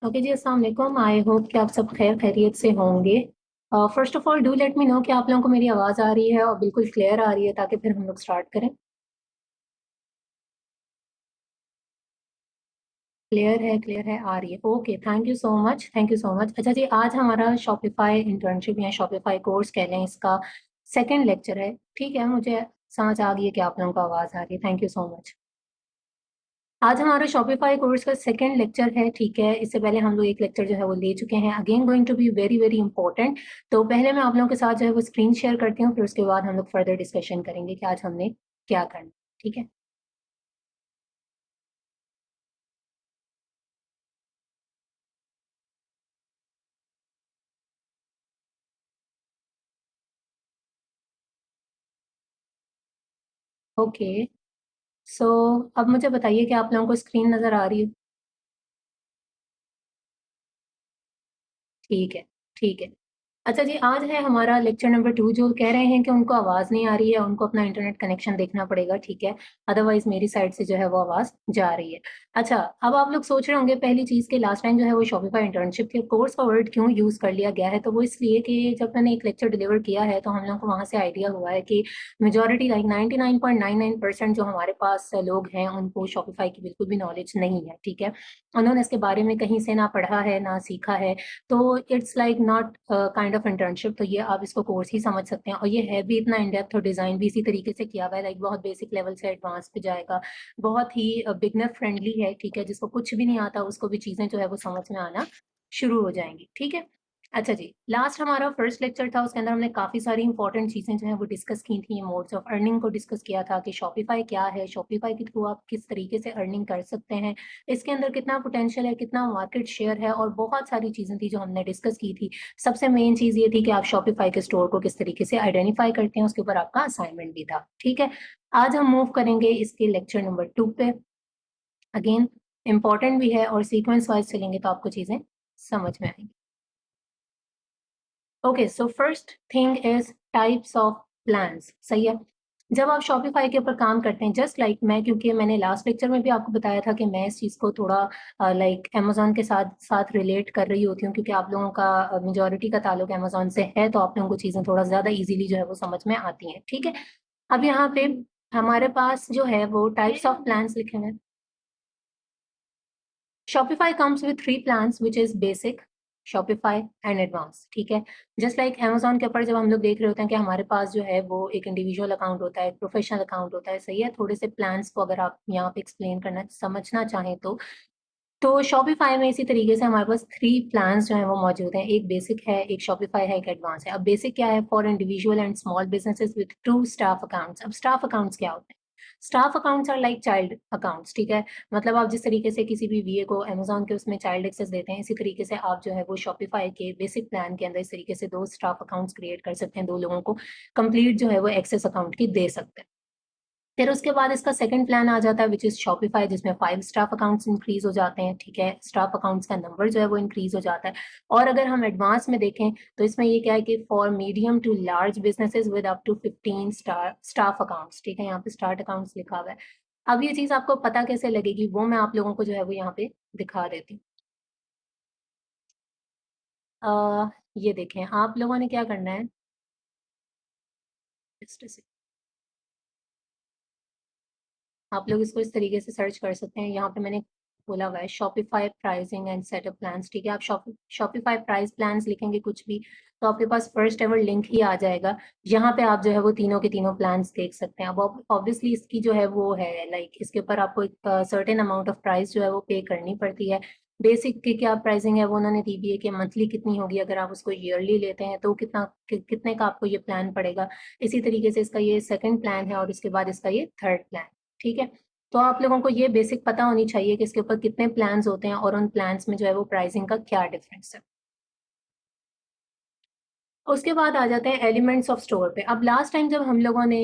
Okay जी, अस्सलाम वालेकुम। I hope कि आप सब खैर खैरियत से होंगे। First of all do let me know कि आप लोगों को मेरी आवाज़ आ रही है और बिल्कुल क्लियर आ रही है, ताकि फिर हम लोग स्टार्ट करें। क्लियर है, आ रही है। Okay, thank you so much, thank you so much. अच्छा जी, आज हमारा शॉपिफाई इंटर्नशिप या शॉपिफाई कोर्स कह लें, इसका सेकेंड लेक्चर है। ठीक है, मुझे समझ आ गई है कि आप लोगों को आवाज़ आ रही है। Thank you so much. आज हमारा शॉपिफाई कोर्स का सेकंड लेक्चर है। ठीक है, इससे पहले हम लोग एक लेक्चर जो है वो ले चुके हैं। Again going to be very very important. तो पहले मैं आप लोगों के साथ जो है वो स्क्रीन शेयर करती हूँ, फिर उसके बाद हम लोग फर्दर डिस्कशन करेंगे कि आज हमने क्या करना। ठीक है। ओके, सो अब मुझे बताइए कि आप लोगों को स्क्रीन नजर आ रही है। ठीक है, ठीक है। अच्छा जी, आज है हमारा लेक्चर नंबर 2। जो कह रहे हैं कि उनको आवाज़ नहीं आ रही है, उनको अपना इंटरनेट कनेक्शन देखना पड़ेगा। ठीक है, अदरवाइज़ मेरी साइड से जो है वो आवाज़ जा रही है। अच्छा, अब आप लोग सोच रहे होंगे पहली चीज़ कि लास्ट टाइम जो है वो शॉपिफाई इंटर्नशिप के कोर्स का वर्ड क्यों यूज़ कर लिया गया है। तो वो इसलिए कि जब मैंने एक लेक्चर डिलीवर किया है तो हम लोगों को वहाँ से आइडिया हुआ है कि मेजॉरिटी लाइक 99.99% जो हमारे पास लोग हैं, उनको शॉपिफाई की बिल्कुल भी नॉलेज नहीं है। ठीक है, उन्होंने इसके बारे में कहीं से ना पढ़ा है ना सीखा है। तो it's like not kind of internship. तो ये आप इसको कोर्स ही समझ सकते हैं, और ये है भी इतना इन डेप्थ और डिज़ाइन भी इसी तरीके से किया हुआ है, लाइक बहुत बेसिक लेवल से एडवांस पे जाएगा। बहुत ही बिगनर फ्रेंडली है। ठीक है, जिसको कुछ भी नहीं आता उसको भी चीज़ें जो है वो समझ में आना शुरू हो जाएंगी। ठीक है। अच्छा जी, लास्ट हमारा फर्स्ट लेक्चर था, उसके अंदर हमने काफ़ी सारी इंपॉर्टेंट चीज़ें जो हैं वो डिस्कस की थी। मोड्स ऑफ अर्निंग को डिस्कस किया था कि शॉपिफाई क्या है, शॉपिफाई के थ्रू आप किस तरीके से अर्निंग कर सकते हैं, इसके अंदर कितना पोटेंशियल है, कितना मार्केट शेयर है, और बहुत सारी चीज़ें थी जो हमने डिस्कस की थी। सबसे मेन चीज़ ये थी कि आप शॉपिफाई के स्टोर को किस तरीके से आइडेंटिफाई करते हैं, उसके ऊपर आपका असाइनमेंट भी था। ठीक है, आज हम मूव करेंगे इसके लेक्चर नंबर 2 पे। अगेन इंपॉर्टेंट भी है, और सीक्वेंस वाइज चलेंगे तो आपको चीज़ें समझ में आएंगी। Okay, so first thing is types of plans. सही है। जब आप शॉपिफाई के ऊपर काम करते हैं, जस्ट लाइक मैं, क्योंकि मैंने लास्ट लेक्चर में भी आपको बताया था कि मैं इस चीज़ को थोड़ा लाइक अमेजोन के साथ साथ रिलेट कर रही होती हूँ, क्योंकि आप लोगों का मेजोरिटी का ताल्लुक अमेजोन से है, तो आप लोगों को चीज़ें थोड़ा ज़्यादा इजीली जो है वो समझ में आती हैं। ठीक है, अब यहाँ पे हमारे पास जो है वो टाइप्स ऑफ प्लान्स लिखे हुए हैं। Shopify comes with three plans, which is basic, Shopify and advanced। ठीक है, जस्ट लाइक Amazon के ऊपर जब हम लोग देख रहे होते हैं कि हमारे पास जो है वो एक इंडिविजुअल अकाउंट होता है, एक प्रोफेशनल अकाउंट होता है। सही है, थोड़े से प्लान्स को अगर आप यहाँ पे एक्सप्लेन करना समझना चाहें तो शॉपिफाई में इसी तरीके से हमारे पास थ्री प्लान्स जो हैं वो मौजूद हैं। एक बेसिक है, एक शॉपिफाई है, एक एडवांस है। अब बेसिक क्या है? For individual and small businesses with two staff accounts. अब स्टाफ अकाउंट्स क्या होते हैं? Staff accounts are like child accounts. ठीक है, मतलब आप जिस तरीके से किसी भी वीए को अमेजोन के उसमें चाइल्ड एक्सेस देते हैं, इसी तरीके से आप जो है वो शॉपिफाई के बेसिक प्लान के अंदर इस तरीके से दो स्टाफ अकाउंट्स क्रिएट कर सकते हैं, दो लोगों को कंप्लीट जो है वो एक्सेस अकाउंट की दे सकते हैं। फिर उसके बाद इसका सेकंड प्लान आ जाता है, विच इज शॉपिफाई, जिसमें 5 स्टाफ अकाउंट्स इंक्रीज हो जाते हैं। ठीक है, स्टाफ अकाउंट्स का नंबर जो है वो इंक्रीज हो जाता है। और अगर हम एडवांस में देखें तो इसमें ये क्या है कि for medium to large businesses with up to 15 staff accounts. ठीक है, यहाँ पे स्टार्ट अकाउंट्स लिखा हुआ है। अब ये चीज आपको पता कैसे लगेगी, वो मैं आप लोगों को जो है वो यहाँ पे दिखा देती हूँ। ये देखें, आप लोगों ने क्या करना है। Just a second। आप लोग इसको इस तरीके से सर्च कर सकते हैं। यहाँ पे मैंने बोला हुआ है Shopify pricing and setup plans. ठीक है, आप शॉपिफाई प्राइस प्लान्स लिखेंगे कुछ भी, तो आपके पास फर्स्ट एवर लिंक ही आ जाएगा। यहाँ पे आप जो है वो तीनों के तीनों प्लान्स देख सकते हैं। अब ऑब्वियसली इसकी जो है वो है लाइक इसके ऊपर आपको एक सर्टेन अमाउंट ऑफ प्राइस जो है वो पे करनी पड़ती है। बेसिक की क्या प्राइसिंग है वो उन्होंने दी भी है कि मंथली कितनी होगी, अगर आप उसको ईयरली लेते हैं तो कितने का आपको ये प्लान पड़ेगा। इसी तरीके से इसका ये सेकंड प्लान है, और इसके बाद इसका ये थर्ड प्लान। ठीक है, तो आप लोगों को ये बेसिक पता होनी चाहिए कि इसके ऊपर कितने प्लान्स होते हैं और उन प्लान्स में जो है वो प्राइसिंग का क्या डिफरेंस है। उसके बाद आ जाते हैं एलिमेंट्स ऑफ स्टोर पे। अब लास्ट टाइम जब हम लोगों ने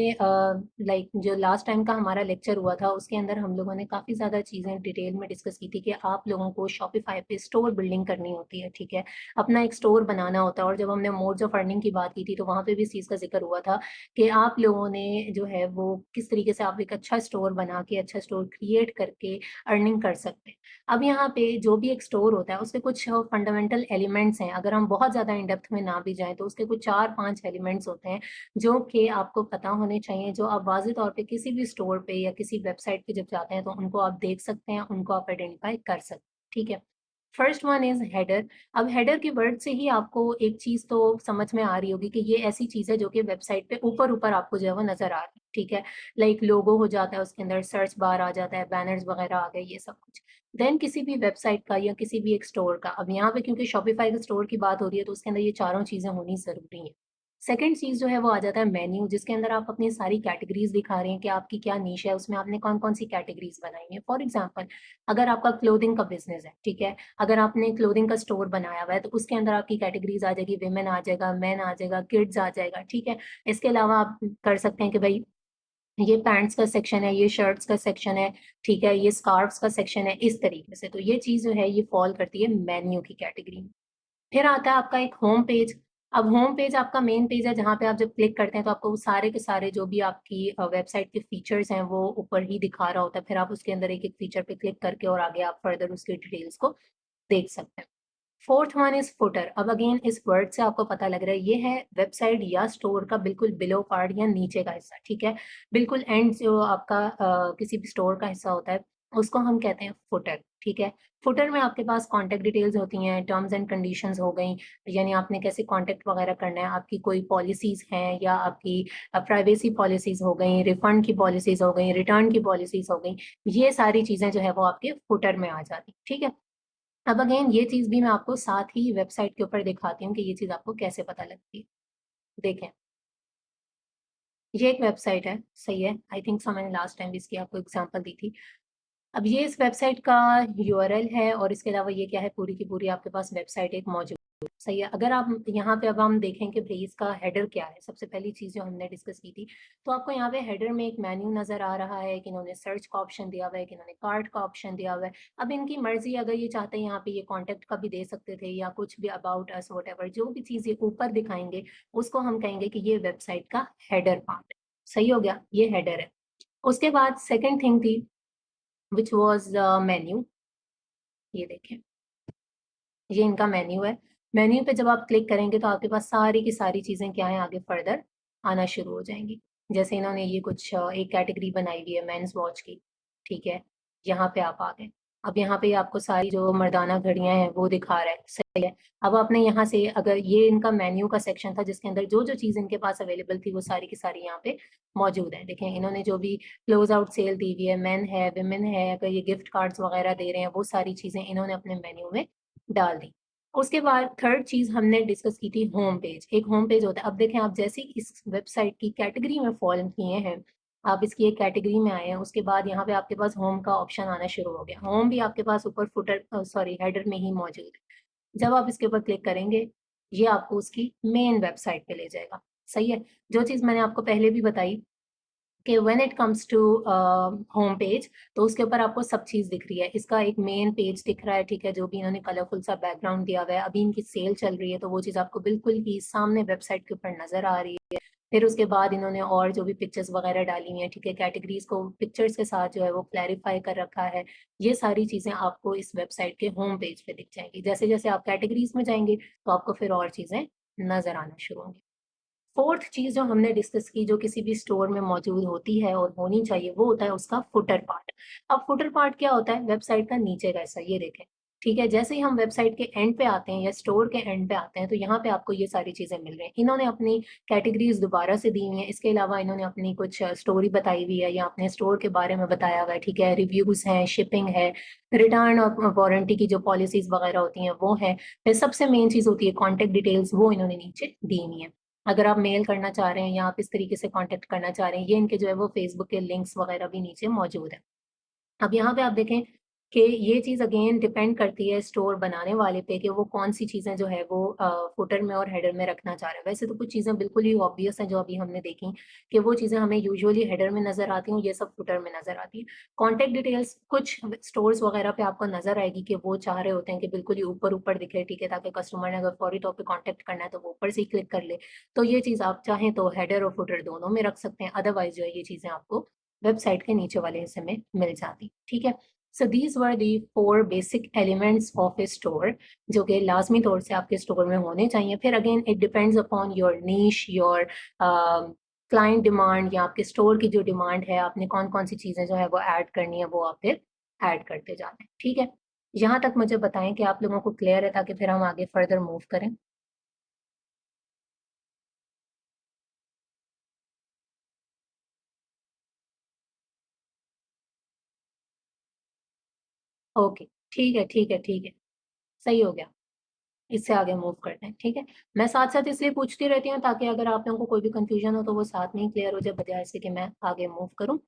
जो लास्ट टाइम का हमारा लेक्चर हुआ था उसके अंदर हम लोगों ने काफ़ी ज़्यादा चीज़ें डिटेल में डिस्कस की थी कि आप लोगों को शॉपिफाई पे स्टोर बिल्डिंग करनी होती है, ठीक है, अपना एक स्टोर बनाना होता है। और जब हमने मोड्स ऑफ अर्निंग की बात की थी तो वहाँ पे भी इस चीज़ का जिक्र हुआ था कि आप लोगों ने जो है वो किस तरीके से आप एक अच्छा स्टोर बना के अच्छा स्टोर क्रिएट करके अर्निंग कर सकते हैं। अब यहाँ पे जो भी एक स्टोर होता है उसके कुछ फंडामेंटल एलिमेंट्स हैं। अगर हम बहुत ज़्यादा इन डेप्थ में ना भी जाएँ तो उसके कुछ 4-5 एलिमेंट्स होते हैं जो कि आपको पता होने चाहिए, जो आप वाज़ेह तौर पे किसी भी स्टोर पे या किसी वेबसाइट पे जब जाते हैं तो उनको आप देख सकते हैं, उनको आप आइडेंटिफ़ाई कर सकते हैं, ठीक है? First one is header. अब हेडर के वर्ड से ही आपको एक चीज़ तो समझ में आ रही होगी कि ये ऐसी चीज़ है जो कि वेबसाइट पे ऊपर-ऊपर आपको जो है वो नज़र आ रही है, ठीक है? लाइक लोगो हो जाता है उसके अंदर, सर्च बार आ जाता है, बैनर्स वगैरह आ गए, ये सब कुछ। देन किसी भी वेबसाइट का या किसी भी एक स्टोर का, अब यहाँ पे क्योंकि शॉपिफाई के स्टोर की बात हो रही है तो उसके अंदर ये चारों चीज़ें होनी ज़रूरी हैं। सेकंड चीज़ जो है वो आ जाता है मेन्यू, जिसके अंदर आप अपनी सारी कैटेगरीज़ दिखा रहे हैं कि आपकी क्या नीश है, उसमें आपने कौन-कौन सी कैटेगरीज़ बनाई हैं। फॉर एग्ज़ाम्पल अगर आपका क्लोथिंग का बिज़नेस है, ठीक है? अगर आपने क्लोथिंग का स्टोर बनाया हुआ है तो उसके अंदर आपकी कैटेगरीज़ आ जाएगी, विमेन आ जाएगा, मेन आ जाएगा, किड्स आ जाएगा, ठीक है? इसके अलावा आप कर सकते हैं कि भई ये पैंट्स का सेक्शन है, ये शर्ट्स का सेक्शन है, ठीक है? ये स्कार्फ्स का सेक्शन है, इस तरीके से। तो ये चीज़ जो है ये फ़ॉल करती है मेन्यू की कैटेगरी में। फिर आता है आपका एक होम पेज। अब होम पेज आपका मेन पेज है जहाँ पे आप जब क्लिक करते हैं तो आपको वो सारे के सारे जो भी आपकी वेबसाइट के फीचर्स हैं वो ऊपर ही दिखा रहा होता है। फिर आप उसके अंदर एक-एक फीचर पे क्लिक करके और आगे आप फर्दर उसकी डिटेल्स को देख सकते हैं। Fourth one is footer. अब अगेन इस वर्ड से आपको पता लग रहा है ये है वेबसाइट या स्टोर का बिल्कुल बिलो पार्ट या नीचे का हिस्सा, ठीक है? बिल्कुल एंड जो आपका किसी भी स्टोर का हिस्सा होता है उसको हम कहते हैं फुटर, ठीक है? फुटर में आपके पास कॉन्टैक्ट डिटेल्स होती हैं, टर्म्स एंड कंडीशंस हो गई, यानी आपने कैसे कॉन्टैक्ट वगैरह करना है, आपकी कोई पॉलिसीज़ हैं या आपकी प्राइवेसी पॉलिसीज़ हो गई, रिफंड की पॉलिसीज़ हो गई, रिटर्न की पॉलिसीज़ हो गई, ये सारी चीज़ें जो है वो आपके फुटर में आ जाती, ठीक है? अब अगेन ये चीज़ भी मैं आपको साथ ही वेबसाइट के ऊपर दिखाती हूँ कि ये चीज़ आपको कैसे पता लगती है। देखें, ये एक वेबसाइट है, सही है। आई थिंक सो मैंने लास्ट टाइम भी इसकी आपको एग्ज़ाम्पल दी थी। अब ये इस वेबसाइट का यूआरएल है और इसके अलावा ये क्या है, पूरी की पूरी आपके पास वेबसाइट एक मौजूद है, सही है। अगर आप यहाँ पे अब हम देखें कि भई इसका हेडर क्या है, सबसे पहली चीज़ जो हमने डिस्कस की थी, तो आपको यहाँ पे हेडर में एक मेन्यू नज़र आ रहा है कि इन्होंने सर्च का ऑप्शन दिया हुआ है, कि इन्होंने कार्ट का ऑप्शन दिया हुआ है। अब इनकी मर्ज़ी, अगर ये चाहते हैं यहाँ पे ये कॉन्टैक्ट का भी दे सकते थे या कुछ भी अबाउट अस व्हाटएवर, जो भी चीज़ ये ऊपर दिखाएँगे, उसको हम कहेंगे कि ये वेबसाइट का हेडर पार्ट है। सही हो गया? ये हेडर है। उसके बाद सेकंड थिंग थी व्हिच वाज़ मेन्यू। ये देखें, ये इनका मेन्यू है। मेन्यू पे जब आप क्लिक करेंगे तो आपके पास सारी की सारी चीज़ें क्या हैं, आगे फर्दर आना शुरू हो जाएँगी। जैसे इन्होंने ये कुछ एक कैटेगरी बनाई हुई है मेंस वॉच की, ठीक है? यहाँ पे आप आ गए। अब यहाँ पे आपको सारी जो मर्दाना घड़ियाँ हैं वो दिखा रहा है, सही है। अब आपने यहाँ से, अगर ये इनका मेन्यू का सेक्शन था जिसके अंदर जो-जो चीज़ इनके पास अवेलेबल थी वो सारी की सारी यहाँ पे मौजूद है। देखें, इन्होंने जो भी क्लोज़ आउट सेल दी हुई है, मेन है, वुमेन है, अगर ये गिफ्ट कार्ड्स वगैरह दे रहे हैं, वो सारी चीज़ें इन्होंने अपने मेन्यू में डाल दी। उसके बाद थर्ड चीज़ हमने डिस्कस की थी होम पेज। एक होम पेज होता है। अब देखें, आप जैसे ही इस वेबसाइट की कैटेगरी में फ़ॉल किए हैं, आप इसकी एक कैटेगरी में आए हैं, उसके बाद यहाँ पे आपके पास होम का ऑप्शन आना शुरू हो गया। होम भी आपके पास ऊपर फुटर सॉरी हेडर में ही मौजूद है। जब आप इसके ऊपर क्लिक करेंगे, ये आपको उसकी मेन वेबसाइट पे ले जाएगा। सही है? जो चीज़ मैंने आपको पहले भी बताई कि when it comes to home page, तो उसके ऊपर आपको सब चीज़ दिख रही है। इसका एक मेन पेज दिख रहा है, ठीक है, जो भी इन्होंने कलरफुल सा बैकग्राउंड दिया हुआ है। अभी इनकी सेल चल रही है तो वो चीज़ आपको बिल्कुल ही सामने वेबसाइट के ऊपर नज़र आ रही है। फिर उसके बाद इन्होंने और जो भी पिक्चर्स वगैरह डाली हुई हैं, ठीक है, कैटेगरीज़ को पिक्चर्स के साथ जो है वो क्लैरिफ़ाई कर रखा है। ये सारी चीज़ें आपको इस वेबसाइट के होम पेज पे दिख जाएँगी। जैसे-जैसे आप कैटेगरीज़ में जाएँगे, तो आपको फिर और चीज़ें नज़र आना शुरू होंगी। फोर्थ चीज़ जो हमने डिस्कस की, जो किसी भी स्टोर में मौजूद होती है और होनी चाहिए, वो होता है उसका फुटर पार्ट। अब फुटर पार्ट क्या होता है? वेबसाइट का नीचे का हिस्सा, ये देखें, ठीक है? जैसे ही हम वेबसाइट के एंड पे आते हैं या स्टोर के एंड पे आते हैं, तो यहाँ पे आपको ये सारी चीज़ें मिल रही हैं। इन्होंने अपनी कैटेगरीज़ दोबारा से दी हुई हैं, इसके अलावा इन्होंने अपनी कुछ स्टोरी बताई हुई है या अपने स्टोर के बारे में बताया हुआ है, ठीक है? रिव्यूज़ हैं, शिपिंग है, रिटर्न और वारंटी की जो पॉलिसीज़ वगैरह होती हैं, वो हैं। फिर सबसे मेन चीज़ होती है कॉन्टैक्ट डिटेल्स, वो इन्होंने नीचे दी हुई हैं। अगर आप मेल करना चाह रहे हैं या आप इस तरीके से कॉन्टैक्ट करना चाह रहे हैं, ये इनके जो है वो फ़ेसबुक के लिंक्स वगैरह भी नीचे मौजूद हैं। अब यहाँ पे आप देखें, कि ये चीज़ अगेन डिपेंड करती है स्टोर बनाने वाले पे कि वो कौन सी चीज़ें जो है वो फुटर में और हेडर में रखना चाह रहा है। वैसे तो कुछ चीज़ें बिल्कुल ही ऑब्वियस हैं जो अभी हमने देखी कि वो चीज़ें हमें यूजुअली हेडर में नज़र आती हैं, ये सब फुटर में नज़र आती हैं। कॉन्टैक्ट डिटेल्स कुछ स्टोर्स वगैरह पे आपको नज़र आएगी कि वो चाह रहे होते हैं कि बिल्कुल ही ऊपर-ऊपर दिखे, ठीक है, ताकि कस्टमर ने अगर फौरी तौर पे कॉन्टैक्ट करना है तो वो ऊपर से ही क्लिक कर ले। तो ये चीज़ आप चाहें तो हेडर और फुटर दोनों में रख सकते हैं, अदरवाइज़ जो है ये चीज़ें आपको वेबसाइट के नीचे वाले हिस्से में मिल जाती, ठीक है? So these were the 4 basic elements of A store जो कि लाजमी तौर से आपके स्टोर में होने चाहिए। फिर again it depends upon your niche, your client demand या आपके स्टोर की जो डिमांड है, आपने कौन-कौन सी चीज़ें जो है वो ऐड करनी है, वो आप फिर ऐड करते जाना है, ठीक है? यहाँ तक मुझे बताएँ कि आप लोगों को क्लियर है ताकि फिर हम आगे फर्दर मूव करें। ओके, ठीक है, ठीक है, ठीक है। सही हो गया। इससे आगे मूव करते हैं, ठीक है? मैं साथ-साथ इसलिए पूछती रहती हूँ ताकि अगर आप लोगों को कोई भी कन्फ्यूज़न हो तो वो साथ में ही क्लियर हो जाए बजाए इसके कि मैं आगे मूव करूँ।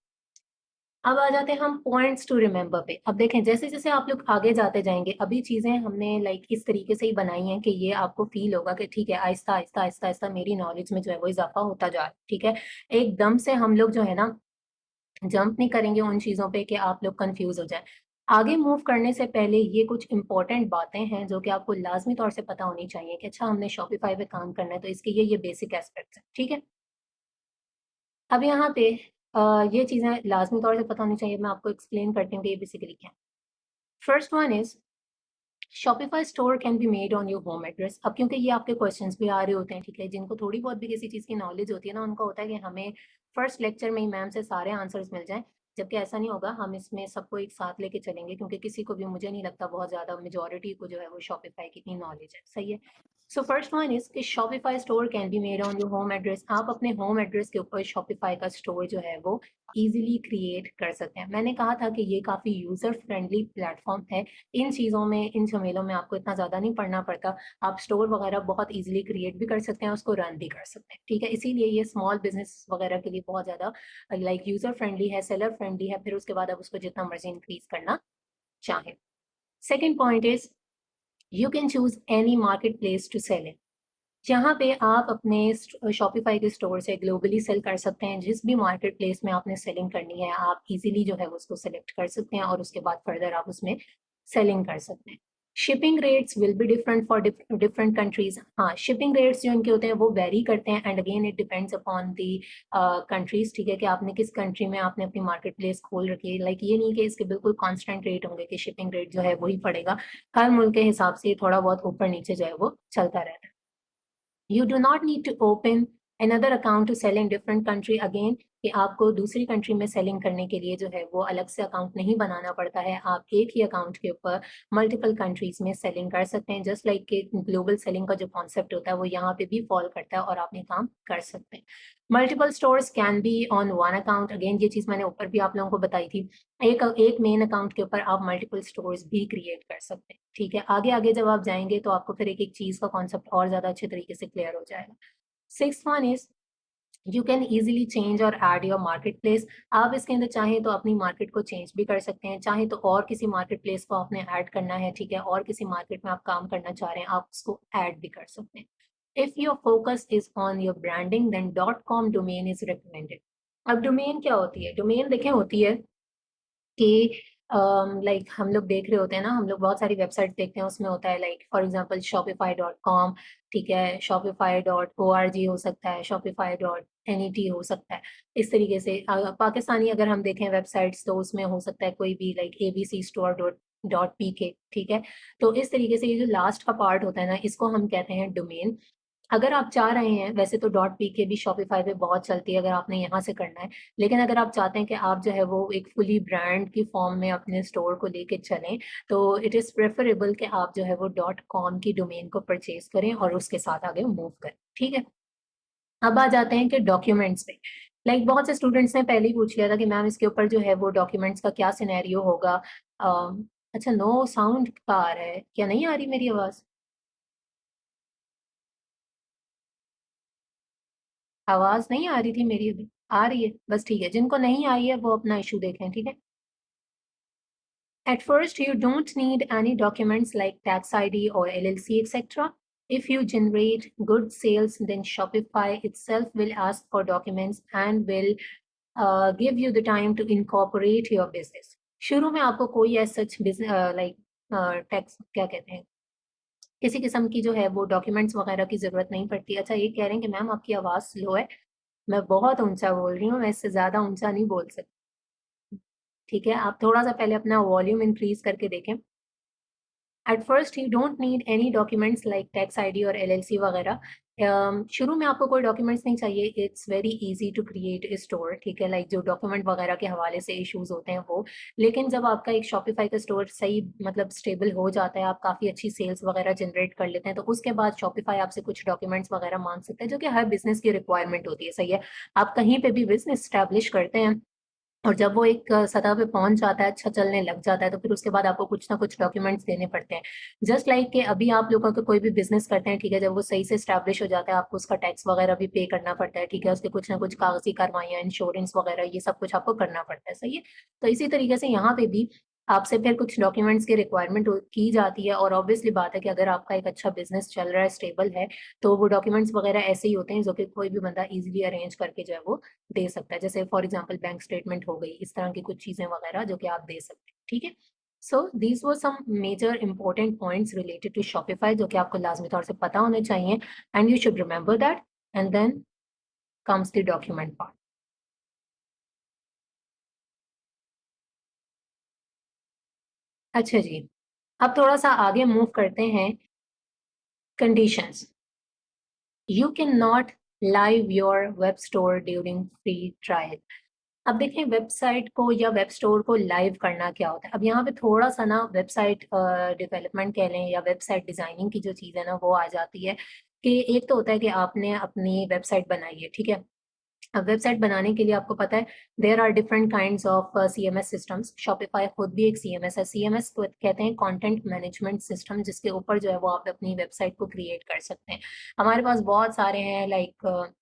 अब आ जाते हैं हम पॉइंट्स टू रिमेंबर पे। अब देखें जैसे-जैसे आप लोग आगे जाते जाएँगे, अभी चीज़ें हमने लाइक इस तरीके से ही बनाई हैं कि ये आपको फ़ील होगा कि ठीक है, आहिस्ता, आहिस्ता, आहिस्ता, आहिस्ता मेरी नॉलेज में जो है वो इज़ाफ़ा होता जा रहा है, ठीक है? एकदम से हम लोग जो है ना जंप नहीं करेंगे उन चीज़ों पे कि आप लोग कन्फ्यूज़ हो जाएँ। आगे मूव करने से पहले ये कुछ इम्पोर्टेंट बातें हैं जो कि आपको लाज़मी तौर से पता होनी चाहिए कि अच्छा हमने शॉपिफ़ाई पे काम करना है तो इसके ये बेसिक एस्पेक्ट्स हैं, ठीक है? अब यहाँ पे ये चीज़ें लाज़मी तौर से पता होनी चाहिए, मैं आपको एक्सप्लेन करती हूँ कि ये बेसिकली क्या है। First one is Shopify store can be made on your home address. अब क्योंकि ये आपके क्वेश्चंस भी आ रहे होते हैं, ठीक है? जिनको थोड़ी बहुत भी किसी चीज़ की नॉलेज होती है ना, उनका होता है कि हमें फर्स्ट लेक्चर में ही मैम से सारे आंसर्स मिल जाएँ, जबकि ऐसा नहीं होगा। हम इसमें सबको एक साथ लेके चलेंगे क्योंकि किसी को भी मुझे नहीं लगता बहुत ज़्यादा मेजॉरिटी को जो है वो शॉपिफ़ाई की इतनी नॉलेज है, सही है? सो फर्स्ट वन इज़ कि Shopify store can be made on your home address. आप अपने होम एड्रेस के ऊपर शॉपिफ़ाई का स्टोर जो है वो ईज़िली क्रिएट कर सकते हैं। मैंने कहा था कि ये काफ़ी यूज़र फ्रेंडली प्लेटफ़ॉर्म है। इन चीज़ों में, इन झमेलों में आपको इतना ज़्यादा नहीं पढ़ना पड़ता। आप स्टोर वगैरह बहुत ईज़िली क्रिएट भी कर सकते हैं, उसको रन भी कर सकते हैं, ठीक है? इसीलिए ये स्मॉल बिज़नेस वगैरह के लिए बहुत ज़्यादा लाइक यूज़र फ्रेंडली है, सेलर फ्रेंडली है, फिर उसके बाद आप उसको जितना मर्ज़ी इंक्रीज़ करना चाहें। Second point is you can choose any market place to sell in. जहाँ पे आप अपने शॉपिफ़ाई के स्टोर से ग्लोबली सेल कर सकते हैं, जिस भी मार्केट प्लेस में आपने सेलिंग करनी है, आप ईज़िली जो है वो उसको सेलेक्ट कर सकते हैं और उसके बाद फर्दर आप उसमें सेलिंग कर सकते हैं। Shipping rates will be different for different countries. हाँ, शिपिंग रेट्स जो इनके होते हैं वो वेरी करते हैं and again it depends upon the countries, ठीक है? कि आपने किस कंट्री में आपने अपनी मार्केट प्लेस खोल रखी है। लाइक ये नहीं कि इसके बिल्कुल कांस्टेंट रेट होंगे कि शिपिंग रेट जो है वही पड़ेगा। हर मुल्क के हिसाब से थोड़ा बहुत ऊपर-नीचे जो है वो चलता रहता है। You do not need to open another account to sell in different country again कि आपको दूसरी कंट्री में सेलिंग करने के लिए जो है वो अलग से अकाउंट नहीं बनाना पड़ता है। आप एक ही अकाउंट के ऊपर मल्टीपल कंट्रीज में सेलिंग कर सकते हैं। जस्ट लाइक कि ग्लोबल सेलिंग का जो कॉन्सेप्ट होता है वो यहाँ पे भी फॉल करता है और आप ये काम कर सकते हैं। Multiple stores can be on one account. Again ये चीज़ मैंने ऊपर भी आप लोगों को बताई थी। एक एक मेन अकाउंट के ऊपर आप मल्टीपल स्टोर्स भी क्रिएट कर सकते हैं, ठीक है? आगे-आगे जब आप जाएँगे तो आपको फिर एक-एक चीज़ का कॉन्सेप्ट और ज़्यादा अच्छे तरीके से क्लियर हो जाएगा। Sixth one is you can easily change और ऐड योर मार्केट प्लेस। आप इसके अंदर चाहें तो अपनी मार्केट को चेंज भी कर सकते हैं, चाहें तो और किसी मार्केट प्लेस को आपने ऐड करना है, ठीक है? और किसी मार्केट में आप काम करना चाह रहे हैं, आप उसको ऐड भी कर सकते हैं। If your focus is on your branding then dot com domain is recommended. अब डोमेन क्या होती है? डोमेन देखें होती है कि लाइक हम लोग देख रहे होते हैं ना, हम लोग बहुत सारी वेबसाइट देखते हैं, उसमें होता है लाइक फॉर एग्जांपल shopify.com, ठीक है? shopify.org हो सकता है, shopify.net हो सकता है। इस तरीके से पाकिस्तानी अगर हम देखें वेबसाइट्स तो उसमें हो सकता है कोई भी like ABC store dot PK, ठीक है? तो इस तरीके से ये जो लास्ट का पार्ट होता है ना, इसको हम कहते हैं डोमेन। अगर आप चाह रहे हैं वैसे तो डॉट पीके भी शॉपिफ़ाई पे बहुत चलती है अगर आपने यहाँ से करना है। लेकिन अगर आप चाहते हैं कि आप जो है वो एक फुली ब्रांड की फ़ॉर्म में अपने स्टोर को लेके चलें, तो इट इज़ प्रेफ़रेबल कि आप जो है वो डॉट कॉम की डोमेन को परचेज़ करें और उसके साथ आगे मूव करें, ठीक है? अब आ जाते हैं कि डॉक्यूमेंट्स पे। लाइक बहुत से स्टूडेंट्स ने पहले ही पूछ लिया था कि मैम इसके ऊपर जो है वो डॉक्यूमेंट्स का क्या सिनेरियो होगा? अच्छा नो साउंड का आ रहा है, क्या नहीं आ रही मेरी आवाज़? आवाज़ नहीं आ रही थी मेरी अभी, आ रही है? बस ठीक है, जिनको नहीं आई है वो अपना इश्यू देखें, ठीक है? At first, you don't need any documents like tax ID or LLC, etc. If you generate good sales, then Shopify itself will ask for documents and will give you the time to incorporate your business. शुरू में आपको कोई as such business like tax क्या कहते हैं किसी किस्म की जो है वो डॉक्यूमेंट्स वगैरह की जरूरत नहीं पड़ती। अच्छा, ये कह रहे हैं कि मैम आपकी आवाज़ स्लो है, मैं बहुत ऊंचा बोल रही हूँ, मैं इससे ज़्यादा ऊंचा नहीं बोल सकती। ठीक है, आप थोड़ा सा पहले अपना वॉल्यूम इंक्रीज करके देखें। At first you don't need any documents like tax ID और एलएलसी वगैरह। शुरू में आपको कोई डॉक्यूमेंट्स नहीं चाहिए। It's very easy to create a store, ठीक है, लाइक जो डॉक्यूमेंट वगैरह के हवाले से इश्यूज होते हैं वो। लेकिन जब आपका एक शॉपिफाई का स्टोर सही मतलब स्टेबल हो जाता है, आप काफ़ी अच्छी सेल्स वगैरह जनरेट कर लेते हैं, तो उसके बाद शॉपिफाई आपसे कुछ डॉक्यूमेंट्स वगैरह मांग सकते हैं, जो कि हर बिजनेस की रिक्वायरमेंट होती है। सही है, आप कहीं पे भी बिजनेस स्टैब्लिश करते हैं और जब वो एक सतह पे पहुंच जाता है, अच्छा चलने लग जाता है, तो फिर उसके बाद आपको कुछ ना कुछ डॉक्यूमेंट्स देने पड़ते हैं। जस्ट लाइक कि अभी आप लोगों का कोई भी बिजनेस करते हैं, ठीक है, जब वो सही से स्टैब्लिश हो जाता है, आपको उसका टैक्स वगैरह भी पे करना पड़ता है, ठीक है, उसके कुछ ना कुछ कागजी कार्रवाइयाँ, इंश्योरेंस वगैरह, ये सब कुछ आपको करना पड़ता है। सही है, तो इसी तरीके से यहाँ पे भी आपसे फिर कुछ डॉक्यूमेंट्स की रिक्वायरमेंट की जाती है। और ऑब्वियसली बात है कि अगर आपका एक अच्छा बिजनेस चल रहा है, स्टेबल है, तो वो डॉक्यूमेंट्स वगैरह ऐसे ही होते हैं जो कि कोई भी बंदा इजीली अरेंज करके जो है वो दे सकता है। जैसे फॉर एग्जांपल बैंक स्टेटमेंट हो गई, इस तरह की कुछ चीजें वगैरह जो कि आप दे सकते हैं। ठीक है, so these were some major important points related to Shopify जो कि आपको लाजमी तौर से पता होने चाहिए, and you should remember that. And then comes the document part. अच्छा जी, अब थोड़ा सा आगे मूव करते हैं। Conditions, you can not live your web store during free trial. अब देखें, वेबसाइट को या वेब स्टोर को लाइव करना क्या होता है। अब यहाँ पे थोड़ा सा ना वेबसाइट डेवलपमेंट कह लें या वेबसाइट डिजाइनिंग की जो चीज़ है ना वो आ जाती है। कि एक तो होता है कि आपने अपनी वेबसाइट बनाई है, ठीक है। अब वेबसाइट बनाने के लिए आपको पता है there are different kinds of CMS systems. Shopify खुद भी एक सीएमएस है। सीएमएस को कहते हैं कंटेंट मैनेजमेंट सिस्टम, जिसके ऊपर जो है वो आप अपनी वेबसाइट को क्रिएट कर सकते हैं। हमारे पास बहुत सारे हैं, like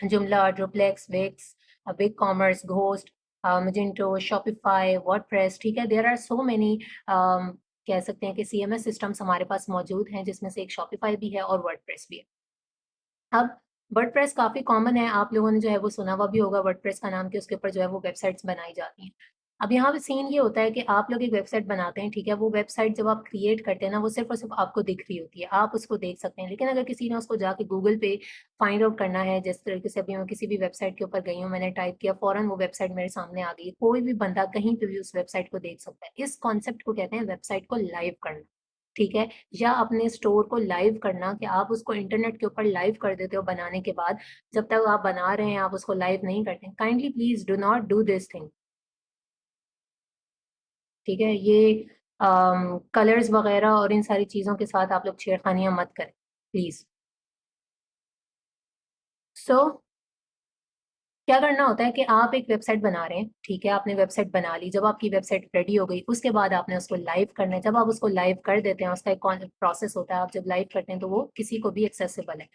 Joomla, Drupal, Wix, BigCommerce, Ghost, Magento, Shopify, WordPress, ठीक है। देयर आर सो मेनी कह सकते हैं कि सीएमएस सिस्टम्स हमारे पास मौजूद हैं, जिसमें से एक शॉपिफाई भी है और वर्डप्रेस भी है। अब वर्डप्रेस काफ़ी कॉमन है, आप लोगों ने जो है वो सुना हुआ भी होगा वर्डप्रेस का नाम, कि उसके ऊपर जो है वो वेबसाइट्स बनाई जाती हैं। अब यहाँ पे सीन ये होता है कि आप लोग एक वेबसाइट बनाते हैं, ठीक है, वो वेबसाइट जब आप क्रिएट करते हैं ना, वो सिर्फ और सिर्फ आपको दिख रही होती है, आप उसको देख सकते हैं। लेकिन अगर किसी ने उसको जाके गूगल पे फाइंड आउट करना है, जिस तरीके से अभी मैं किसी भी वेबसाइट के ऊपर गई हूँ, मैंने टाइप किया, फौरन वो वेबसाइट मेरे सामने आ गई। कोई भी बंदा कहीं पे भी उस वेबसाइट को देख सकता है। इस कॉन्सेप्ट को कहते हैं वेबसाइट को लाइव करना, ठीक है, या अपने स्टोर को लाइव करना, कि आप उसको इंटरनेट के ऊपर लाइव कर देते हो बनाने के बाद। जब तक आप बना रहे हैं आप उसको लाइव नहीं करते। Kindly please do not do this thing, ठीक है। ये कलर्स वगैरह और इन सारी चीज़ों के साथ आप लोग छेड़खानियां मत करें प्लीज। सो क्या करना होता है कि आप एक वेबसाइट बना रहे हैं, ठीक है, आपने वेबसाइट बना ली। जब आपकी वेबसाइट रेडी हो गई, उसके बाद आपने उसको लाइव करना है। जब आप उसको लाइव कर देते हैं, उसका एक प्रोसेस होता है, आप जब लाइव करते हैं तो वो किसी को भी एक्सेसिबल है।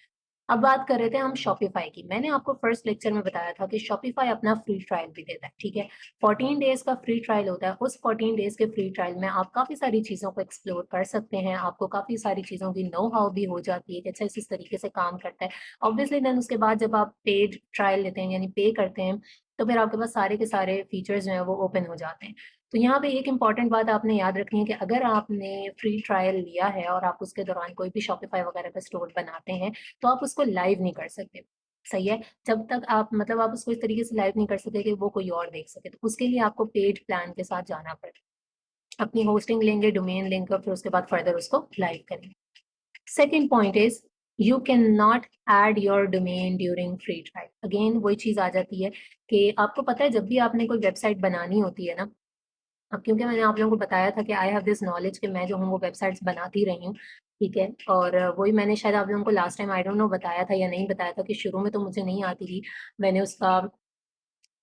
अब बात कर रहे थे हम शॉपिफाई की। मैंने आपको फर्स्ट लेक्चर में बताया था कि शॉपिफाई अपना फ्री ट्रायल भी देता है, ठीक है। 14 डेज का फ्री ट्रायल होता है। उस 14 डेज के फ्री ट्रायल में आप काफ़ी सारी चीज़ों को एक्सप्लोर कर सकते हैं। आपको काफ़ी सारी चीज़ों की नो हाउ भी हो जाती है कि अच्छा इस तरीके से काम करता है। ऑब्वियसली देन उसके बाद जब आप पेड ट्रायल लेते हैं यानी पे करते हैं, तो फिर आपके पास सारे के सारे फीचर्स जो हैं वो ओपन हो जाते हैं। तो यहाँ पे एक इंपॉर्टेंट बात आपने याद रखनी है कि अगर आपने फ्री ट्रायल लिया है और आप उसके दौरान कोई भी शॉपिफाई वगैरह का स्टोर बनाते हैं, तो आप उसको लाइव नहीं कर सकते। सही है, जब तक आप मतलब आप उसको इस तरीके से लाइव नहीं कर सकते कि वो कोई और देख सके। तो उसके लिए आपको पेड प्लान के साथ जाना पड़ेगा। अपनी होस्टिंग लेंगे, डोमेन लेंगे, और फिर उसके बाद फर्दर उसको लाइव करेंगे। Second point is you can not add your domain during free trial. Again वही चीज आ जाती है कि आपको पता है जब भी आपने कोई वेबसाइट बनानी होती है ना, अब क्योंकि मैंने आप लोगों को बताया था कि आई हैव दिस नॉलेज कि मैं जो हूँ वो वेबसाइट्स बनाती रही हूँ, ठीक है। और वही मैंने शायद आप लोगों को last time I don't know बताया था या नहीं बताया था कि शुरू में तो मुझे नहीं आती थी। मैंने उसका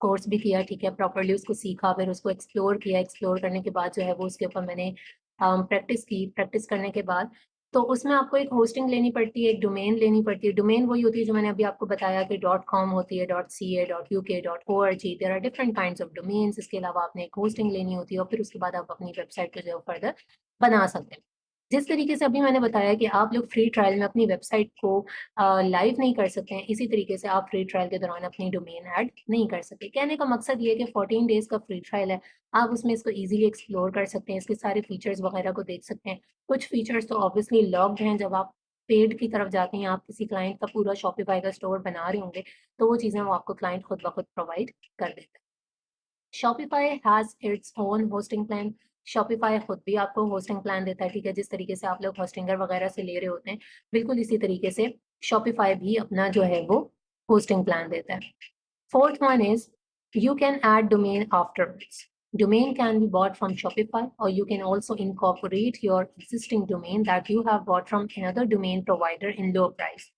कोर्स भी किया, ठीक है, प्रॉपरली उसको सीखा, फिर उसको एक्सप्लोर किया। एक्सप्लोर करने के बाद जो है वो उसके ऊपर मैंने प्रैक्टिस की। प्रैक्टिस करने के बाद तो उसमें आपको एक होस्टिंग लेनी पड़ती है, एक डोमेन लेनी पड़ती है। डोमेन वही होती है जो मैंने अभी आपको बताया कि .com होती है, .ca, .uk, .org, there are different kinds of domains. इसके अलावा आपने एक होस्टिंग लेनी होती है और फिर उसके बाद आप अपनी वेबसाइट को जो है फर्दर बना सकते हैं। जिस तरीके से अभी मैंने बताया कि आप लोग फ्री ट्रायल में अपनी वेबसाइट को लाइव नहीं कर सकते हैं, इसी तरीके से आप फ्री ट्रायल के दौरान अपनी डोमेन ऐड नहीं कर सकते। कहने का मकसद ये है कि 14 डेज का फ्री ट्रायल है, आप उसमें इसको इजीली एक्सप्लोर कर सकते हैं, इसके सारे फीचर्स वगैरह को देख सकते हैं। कुछ फीचर्स तो ऑब्वियसली लॉक्ड हैं, जब आप पेड की तरफ जाते हैं, आप किसी क्लाइंट का पूरा शॉपिफाई का स्टोर बना रहे होंगे, तो वो चीज़ें वो आपको क्लाइंट खुद ब खुद प्रोवाइड कर देता है। Shopify has its own hosting plan. Shopify खुद भी आपको होस्टिंग प्लान देता है, ठीक है? जिस तरीके से आप लोग होस्टिंगर वगैरह से ले रहे होते हैं, बिल्कुल इसी तरीके से शॉपिफाई भी अपना जो है वो होस्टिंग प्लान देता है। Fourth one is you can add domain afterwards. Domain can be bought from Shopify, or you can also incorporate your existing domain that you have bought from another domain provider in low price.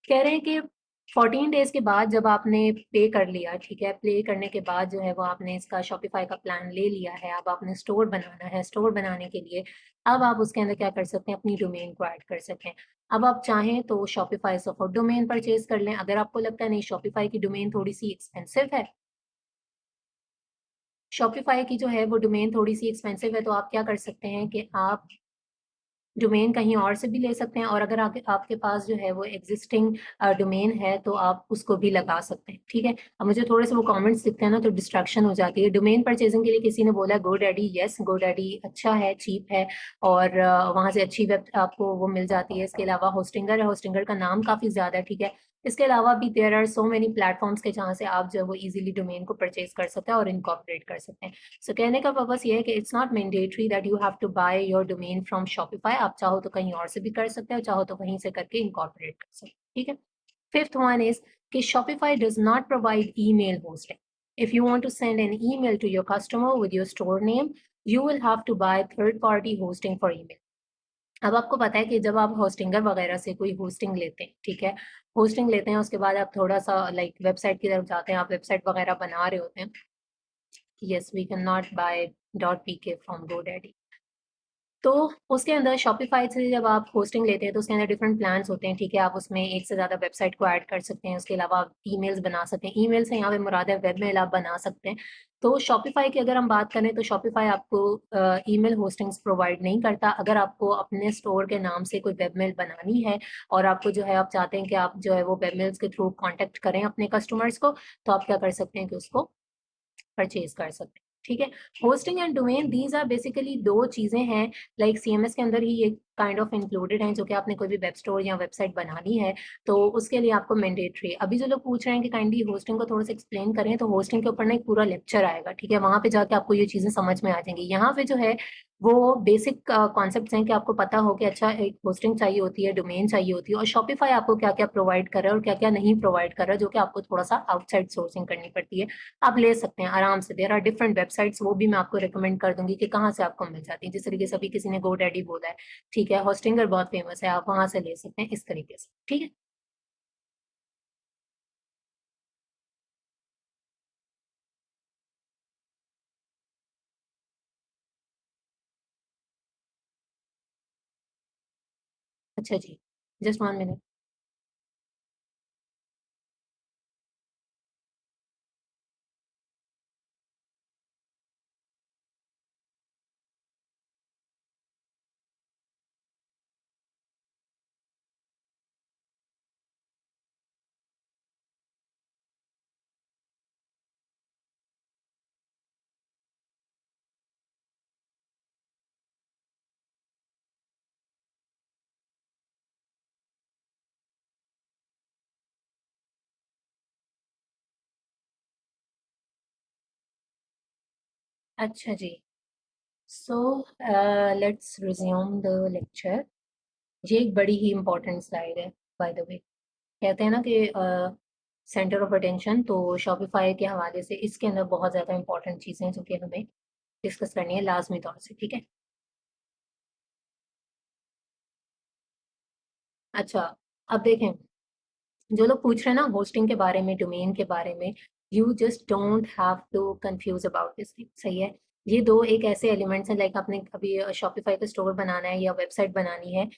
कह रहे हैं कि 14 days के बाद जब आपने पे कर लिया, ठीक है, पे करने के बाद जो है वो आपने इसका शॉपिफाई का प्लान ले लिया है, अब आपने स्टोर बनाना है। स्टोर बनाने के लिए अब आप उसके अंदर क्या कर सकते हैं, अपनी डोमेन को ऐड कर सकते हैं। अब आप चाहें तो शॉपिफाई से खुद डोमेन परचेज कर लें। अगर आपको लगता है नहीं शॉपिफाई की डोमेन थोड़ी सी एक्सपेंसिव है, शॉपिफाई की जो है वो डोमेन थोड़ी सी एक्सपेंसिव है, तो आप क्या कर सकते हैं कि आप डोमेन कहीं और से भी ले सकते हैं, और अगर आपके पास जो है वो एग्जिस्टिंग डोमेन है तो आप उसको भी लगा सकते हैं, ठीक है? अब मुझे थोड़े से वो कमेंट्स दिखते हैं ना, तो डिस्ट्रैक्शन हो जाती है। डोमेन परचेजिंग के लिए किसी ने बोला गोडैडी, यस गोडैडी अच्छा है, चीप है, और वहाँ से अच्छी वेब आपको वो मिल जाती है। इसके अलावा होस्टिंगर है, होस्टिंगर का नाम काफ़ी ज़्यादा है, ठीक है? इसके अलावा भी there are so many platforms के जहाँ से आप जो है वो इजीली डोमेन को परचेज कर सकते हैं और इनकॉर्पोरेट कर सकते हैं। सो कहने का पर्पस ये है कि it's not mandatory that you have to buy your domain from Shopify. आप चाहो तो कहीं और से भी कर सकते हो, चाहो तो वहीं से करके इनकॉर्पोरेट कर सकते हो, ठीक है? फिफ्थ वन इज कि Shopify does not provide email hosting. If you want to send an email to your customer with your store name, you will have to buy third party hosting for email. अब आपको पता है कि जब आप Hostinger वगैरह से कोई होस्टिंग लेते हैं, ठीक है, होस्टिंग लेते हैं, उसके बाद आप थोड़ा सा लाइक वेबसाइट की तरफ जाते हैं, आप वेबसाइट वगैरह बना रहे होते हैं। Yes, we can not buy .pk from GoDaddy। तो उसके अंदर शॉपिफाई से जब आप होस्टिंग लेते हैं तो उसके अंदर डिफरेंट प्लान्स होते हैं, ठीक है? आप उसमें एक से ज़्यादा वेबसाइट को ऐड कर सकते हैं, उसके अलावा आप ईमेल्स बना सकते हैं। ईमेल से यहाँ पे मुराद है वेब मेल आप बना सकते हैं। तो शॉपिफाई की अगर हम बात करें तो शॉपिफाई आपको ईमेल होस्टिंग्स प्रोवाइड नहीं करता। अगर आपको अपने स्टोर के नाम से कोई वेब मेल बनानी है और आपको जो है आप चाहते हैं कि आप जो है वो वेब मेल्स के थ्रू कॉन्टैक्ट करें अपने कस्टमर्स को, तो आप क्या कर सकते हैं कि उसको परचेज कर सकते हैं, ठीक है? Hosting and domain these are basically दो चीजें हैं, लाइक सीएमएस के अंदर ही ये काइंड ऑफ इंक्लूडेड हैं, जो कि आपने कोई भी वेब स्टोर या वेबसाइट बनानी है तो उसके लिए आपको मैंडेटरी है। अभी जो लोग पूछ रहे हैं कि काइंडली होस्टिंग को थोड़ा सा एक्सप्लेन करें, तो होस्टिंग के ऊपर ना एक पूरा लेक्चर आएगा, ठीक है? वहां पे जाके आपको ये चीजें समझ में आ जाएंगी। यहाँ पे जो है वो बेसिक कॉन्सेप्ट्स हैं कि आपको पता हो कि अच्छा एक होस्टिंग चाहिए होती है, डोमेन चाहिए होती है, और शॉपिफाई आपको क्या क्या प्रोवाइड कर रहा है और क्या क्या नहीं प्रोवाइड कर रहा है, जो कि आपको थोड़ा सा आउटसाइड सोर्सिंग करनी पड़ती है। आप ले सकते हैं आराम से, देयर आर डिफरेंट वेबसाइट्स, वो भी मैं आपको रिकमेंड कर दूंगी कि कहाँ से आपको मिल जाती है। जिस तरीके से अभी किसी ने GoDaddy बोला है, ठीक है, होस्टिंगर बहुत फेमस है, आप वहां से ले सकते हैं इस तरीके से, ठीक है? अच्छा जी, जस्ट 1 मिनट। अच्छा जी, so let's resume the lecture. ये एक बड़ी ही इंपॉर्टेंट स्लाइड है, बाय द वे। कहते हैं ना कि सेंटर ऑफ अटेंशन, तो शॉपिफाई के हवाले से इसके अंदर बहुत ज़्यादा इंपॉर्टेंट चीज़ें हैं जो कि हमें डिस्कस करनी है लाजमी तौर से, ठीक है? अच्छा, अब देखें, जो लोग पूछ रहे हैं ना होस्टिंग के बारे में, डोमेन के बारे में, you just don't have to confuse about this thing, सही है? ये दो एक ऐसे एलिमेंट्स हैं, लाइक आपने अभी शॉपिफाई का स्टोर बनाना है या वेबसाइट बनानी है,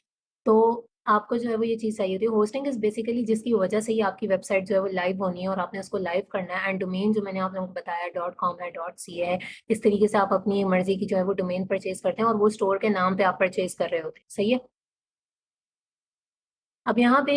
तो आपको जो है वो ये चीज़ चाहिए होती है। होस्टिंग इज़ बेसिकली जिसकी वजह से ही आपकी वेबसाइट जो है वो लाइव होनी है और आपने उसको लाइव करना है। एंड डोमेन जो मैंने आप लोगों को बताया .com है, .ca है, इस तरीके से आप अपनी मर्जी की जो है वो डोमेन परचेज करते हैं और वो स्टोर के नाम पे आप परचेज कर रहे होते हैं। सही है। अब यहाँ पे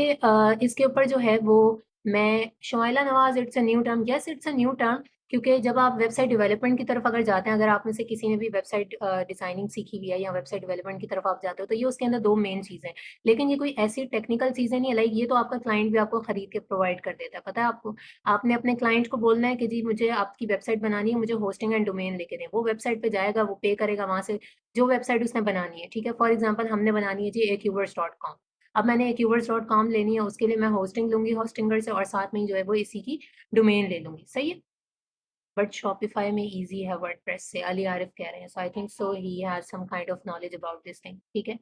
इसके ऊपर जो है वो मैं Shumaila Nawaz, it's a new term. Yes, it's a new term, क्योंकि जब आप वेबसाइट डेवलपमेंट की तरफ अगर जाते हैं, अगर आप में से किसी ने भी वेबसाइट डिजाइनिंग सीखी हुई है या वेबसाइट डेवलपमेंट की तरफ आप जाते हो, तो ये उसके अंदर दो मेन चीज़ें हैं। लेकिन ये कोई ऐसी टेक्निकल चीज़ें नहीं है, लाइक ये तो आपका क्लाइंट भी आपको खरीद के प्रोवाइड कर देता है, पता है आपको। आपने अपने क्लाइंट को बोलना है कि जी मुझे आपकी वेबसाइट बनानी है, मुझे होस्टिंग एंड डोमेन लेके दें। वो वेबसाइट पे जाएगा, वो पे करेगा वहां से जो वेबसाइट उसने बनानी है। ठीक है, फॉर एग्जाम्पल हमने बनानी है जी acuverse.com। अब मैंने acuverse.com लेनी है, उसके लिए मैं होस्टिंग लूंगी होस्टिंगर से और साथ में ही जो है वो इसी की डोमेन ले लूंगी। सही है। बट शॉपिफाई में इजी है वर्डप्रेस से, अली आरिफ कह रहे हैं। So I think so he has some kind of knowledge about this thing. ठीक है।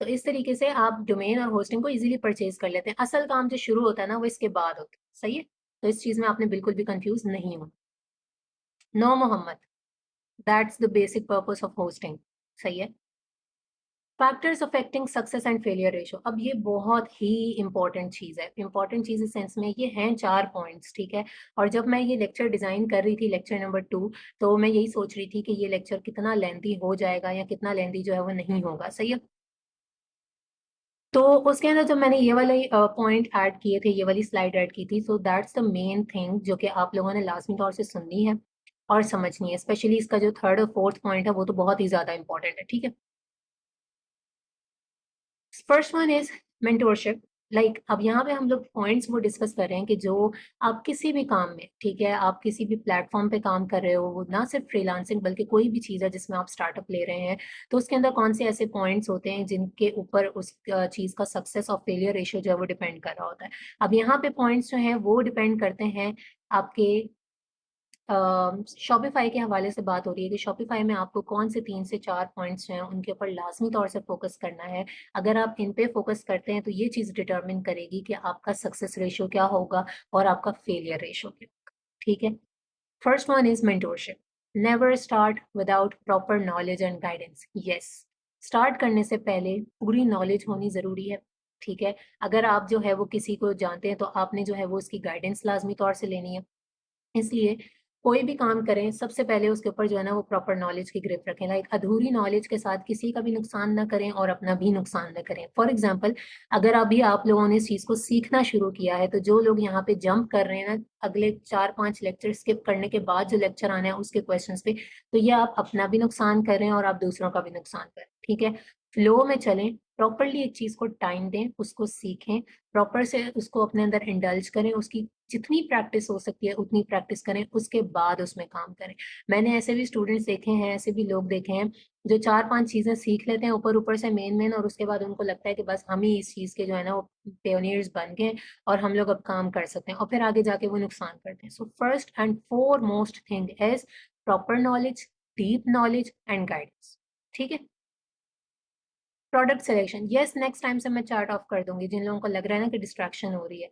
तो इस तरीके से आप डोमेन और होस्टिंग को इजीली परचेज कर लेते हैं। असल काम जो शुरू होता है ना वो इसके बाद होता है। सही है। तो इस चीज में आपने बिल्कुल भी कंफ्यूज नहीं हो। No Mohammad, that's the basic purpose of hosting. सही है। Factors affecting success and failure ratio. अब ये बहुत ही इंपॉर्टेंट चीज है। इंपॉर्टेंट चीज इस सेंस में ये हैं 4 पॉइंट्स। ठीक है। और जब मैं ये लेक्चर डिजाइन कर रही थी, लेक्चर नंबर 2, तो मैं यही सोच रही थी कि ये लेक्चर कितना लेंथी हो जाएगा या कितना लेंथी जो है वो नहीं होगा। सही है। तो उसके अंदर जब मैंने ये वाले पॉइंट ऐड किए थे, ये वाली स्लाइड ऐड की थी, so that's the main thing जो कि आप लोगों ने लाजमी तौर से सुननी है और समझनी है। स्पेशली इसका जो थर्ड और फोर्थ पॉइंट है वो तो बहुत ही ज्यादा इंपॉर्टेंट है। ठीक है। First one is mentorship. Like अब यहाँ पे हम लोग पॉइंट्स वो डिस्कस कर रहे हैं कि जो आप किसी भी काम में, ठीक है, आप किसी भी प्लेटफॉर्म पे काम कर रहे हो, वो ना सिर्फ फ्रीलांसिंग बल्कि कोई भी चीज़ है जिसमें आप स्टार्टअप ले रहे हैं, तो उसके अंदर कौन से ऐसे पॉइंट्स होते हैं जिनके ऊपर उस चीज़ का सक्सेस और फेलियर रेशियो जो है वो डिपेंड कर रहा होता है। अब यहाँ पे पॉइंट्स जो हैं वो डिपेंड करते हैं आपके शॉपिफाई के हवाले से बात हो रही है कि शॉपिफाई में आपको कौन से 3 से 4 पॉइंट्स जो हैं उनके ऊपर लाजमी तौर से फोकस करना है। अगर आप इन पे फोकस करते हैं तो ये चीज़ डिटरमिन करेगी कि आपका सक्सेस रेशियो क्या होगा और आपका फेलियर रेशियो क्या होगा। ठीक है। First one is mentorship. Never start without proper knowledge and guidance. Yes, start करने से पहले पूरी नॉलेज होनी ज़रूरी है। ठीक है। अगर आप जो है वो किसी को जानते हैं तो आपने जो है वो उसकी गाइडेंस लाजमी तौर से लेनी है। इसलिए कोई भी काम करें सबसे पहले उसके ऊपर जो है ना वो प्रॉपर नॉलेज की ग्रिप रखें। लाइक अधूरी नॉलेज के साथ किसी का भी नुकसान ना करें और अपना भी नुकसान ना करें। फॉर एग्जांपल, अगर अभी आप लोगों ने इस चीज़ को सीखना शुरू किया है, तो जो लोग यहाँ पे जंप कर रहे हैं ना अगले 4-5 लेक्चर स्किप करने के बाद जो लेक्चर आना है उसके क्वेश्चंस पे, तो ये आप अपना भी नुकसान कर रहे हैं और आप दूसरों का भी नुकसान कर रहे हैं। ठीक है। फ्लो में चलें, प्रॉपरली एक चीज़ को टाइम दें, उसको सीखें, प्रॉपर से उसको अपने अंदर इंडल्ज करें, उसकी जितनी प्रैक्टिस हो सकती है उतनी प्रैक्टिस करें, उसके बाद उसमें काम करें। मैंने ऐसे भी स्टूडेंट्स देखे हैं, ऐसे भी लोग देखे हैं जो 4-5 चीजें सीख लेते हैं ऊपर ऊपर से मेन मेन, और उसके बाद उनको लगता है कि बस हम ही इस चीज के जो है ना वो पेयोनियर्स बन गए और हम लोग अब काम कर सकते हैं, और फिर आगे जाके वो नुकसान करते हैं। So first and four most thing is proper knowledge, deep knowledge and guidance. ठीक है। Product selection. Yes, next time से मैं चार्ट ऑफ कर दूंगी। जिन लोगों को लग रहा है ना कि डिस्ट्रैक्शन हो रही है,